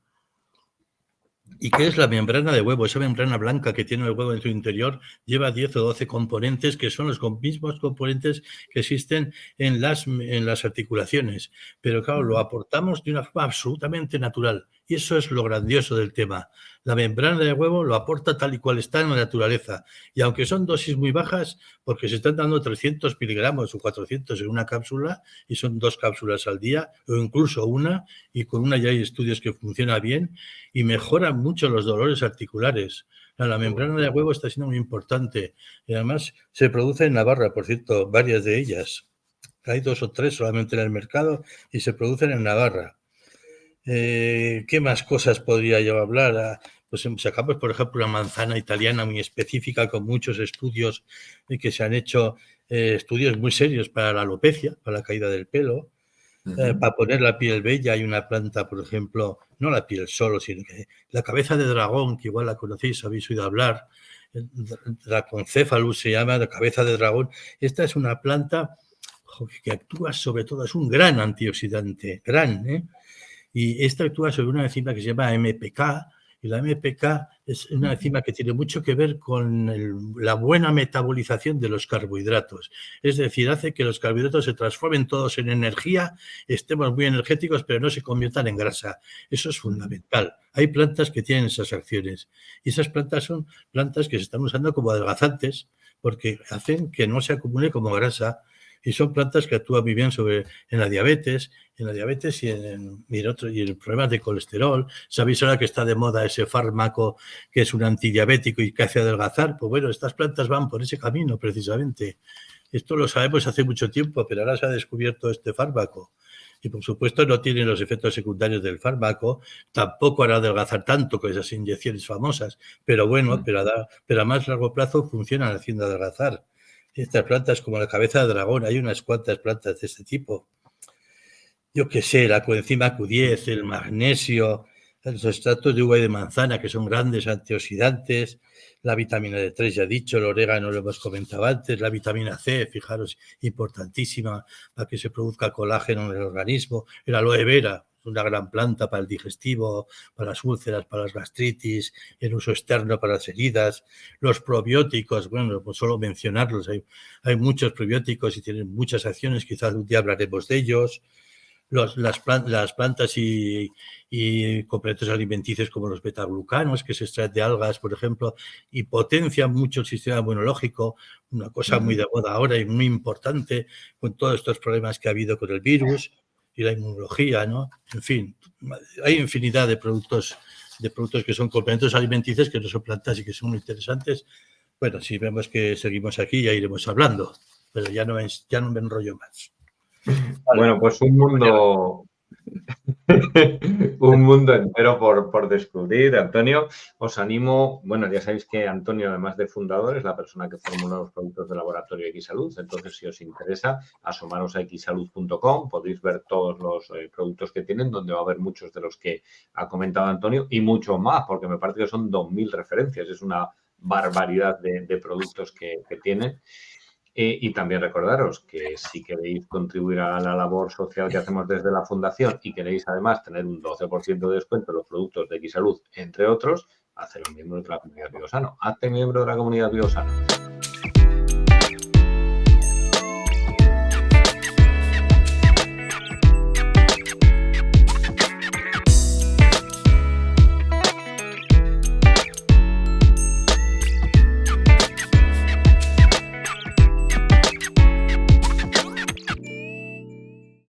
y que es la membrana de huevo. Esa membrana blanca que tiene el huevo en su interior lleva 10 o 12 componentes que son los mismos componentes que existen en las articulaciones. Pero claro, lo aportamos de una forma absolutamente natural. Y eso es lo grandioso del tema. La membrana de huevo lo aporta tal y cual está en la naturaleza. Y aunque son dosis muy bajas, porque se están dando 300 miligramos o 400 en una cápsula, y son 2 cápsulas al día, o incluso una, y con una ya hay estudios que funciona bien, y mejora mucho los dolores articulares. La membrana de huevo está siendo muy importante. Y además se produce en Navarra, por cierto, varias de ellas. Hay 2 o 3 solamente en el mercado y se producen en Navarra. ¿Qué más cosas podría yo hablar? Pues sacamos, por ejemplo, una manzana italiana muy específica con muchos estudios que se han hecho, estudios muy serios para la alopecia, para la caída del pelo. Para poner la piel bella hay una planta, por ejemplo, no la piel solo, sino que la cabeza de dragón, que igual la conocéis, habéis oído hablar, Draconcephalus se llama, la cabeza de dragón. Esta es una planta que actúa sobre todo, es un gran antioxidante, y esta actúa sobre una enzima que se llama MPK, y la MPK es una enzima que tiene mucho que ver con la buena metabolización de los carbohidratos. Es decir, hace que los carbohidratos se transformen todos en energía, estemos muy energéticos, pero no se conviertan en grasa. Eso es fundamental. Hay plantas que tienen esas acciones. Y esas plantas son plantas que se están usando como adelgazantes, porque hacen que no se acumule como grasa. y son plantas que actúan muy bien en la diabetes y en problemas de colesterol. ¿Sabéis ahora que está de moda ese fármaco que es un antidiabético y que hace adelgazar? Pues bueno, estas plantas van por ese camino precisamente. Esto lo sabemos hace mucho tiempo, pero ahora se ha descubierto este fármaco. Y, por supuesto, no tiene los efectos secundarios del fármaco, tampoco hará adelgazar tanto con esas inyecciones famosas, pero bueno, pero a más largo plazo funcionan haciendo adelgazar. Estas plantas como la cabeza de dragón, hay unas cuantas plantas de este tipo. Yo qué sé, la coenzima Q10, el magnesio, los extractos de uva y de manzana, que son grandes antioxidantes, la vitamina D3, ya he dicho, el orégano lo hemos comentado antes, la vitamina C, fijaros, importantísima para que se produzca colágeno en el organismo, el aloe vera, una gran planta para el digestivo, para las úlceras, para las gastritis, el uso externo para las heridas, los probióticos, bueno, pues solo mencionarlos, hay muchos probióticos y tienen muchas acciones, quizás un día hablaremos de ellos. Las plantas y complementos alimenticios como los betaglucanos que se extraen de algas, por ejemplo, y potencian mucho el sistema inmunológico, una cosa muy de moda ahora y muy importante con todos estos problemas que ha habido con el virus y la inmunología, ¿no? En fin, hay infinidad de productos que son complementos alimenticios que no son plantas y que son muy interesantes. Bueno, si vemos que seguimos aquí ya iremos hablando, pero ya no me enrollo más. Vale. Bueno, pues un mundo entero por descubrir, Antonio. Os animo, bueno, ya sabéis que Antonio, además de fundador, es la persona que formula los productos del laboratorio Xsalud. Entonces, si os interesa, asomaros a xsalud.com, podéis ver todos los productos que tienen, donde va a haber muchos de los que ha comentado Antonio y mucho más, porque me parece que son 2.000 referencias. Es una barbaridad de productos que tienen. Y también recordaros que si queréis contribuir a la labor social que hacemos desde la Fundación y queréis además tener un 12% de descuento en los productos de Xsalud, entre otros, haceros miembro de la comunidad Biosano. Hazte miembro de la comunidad Biosano.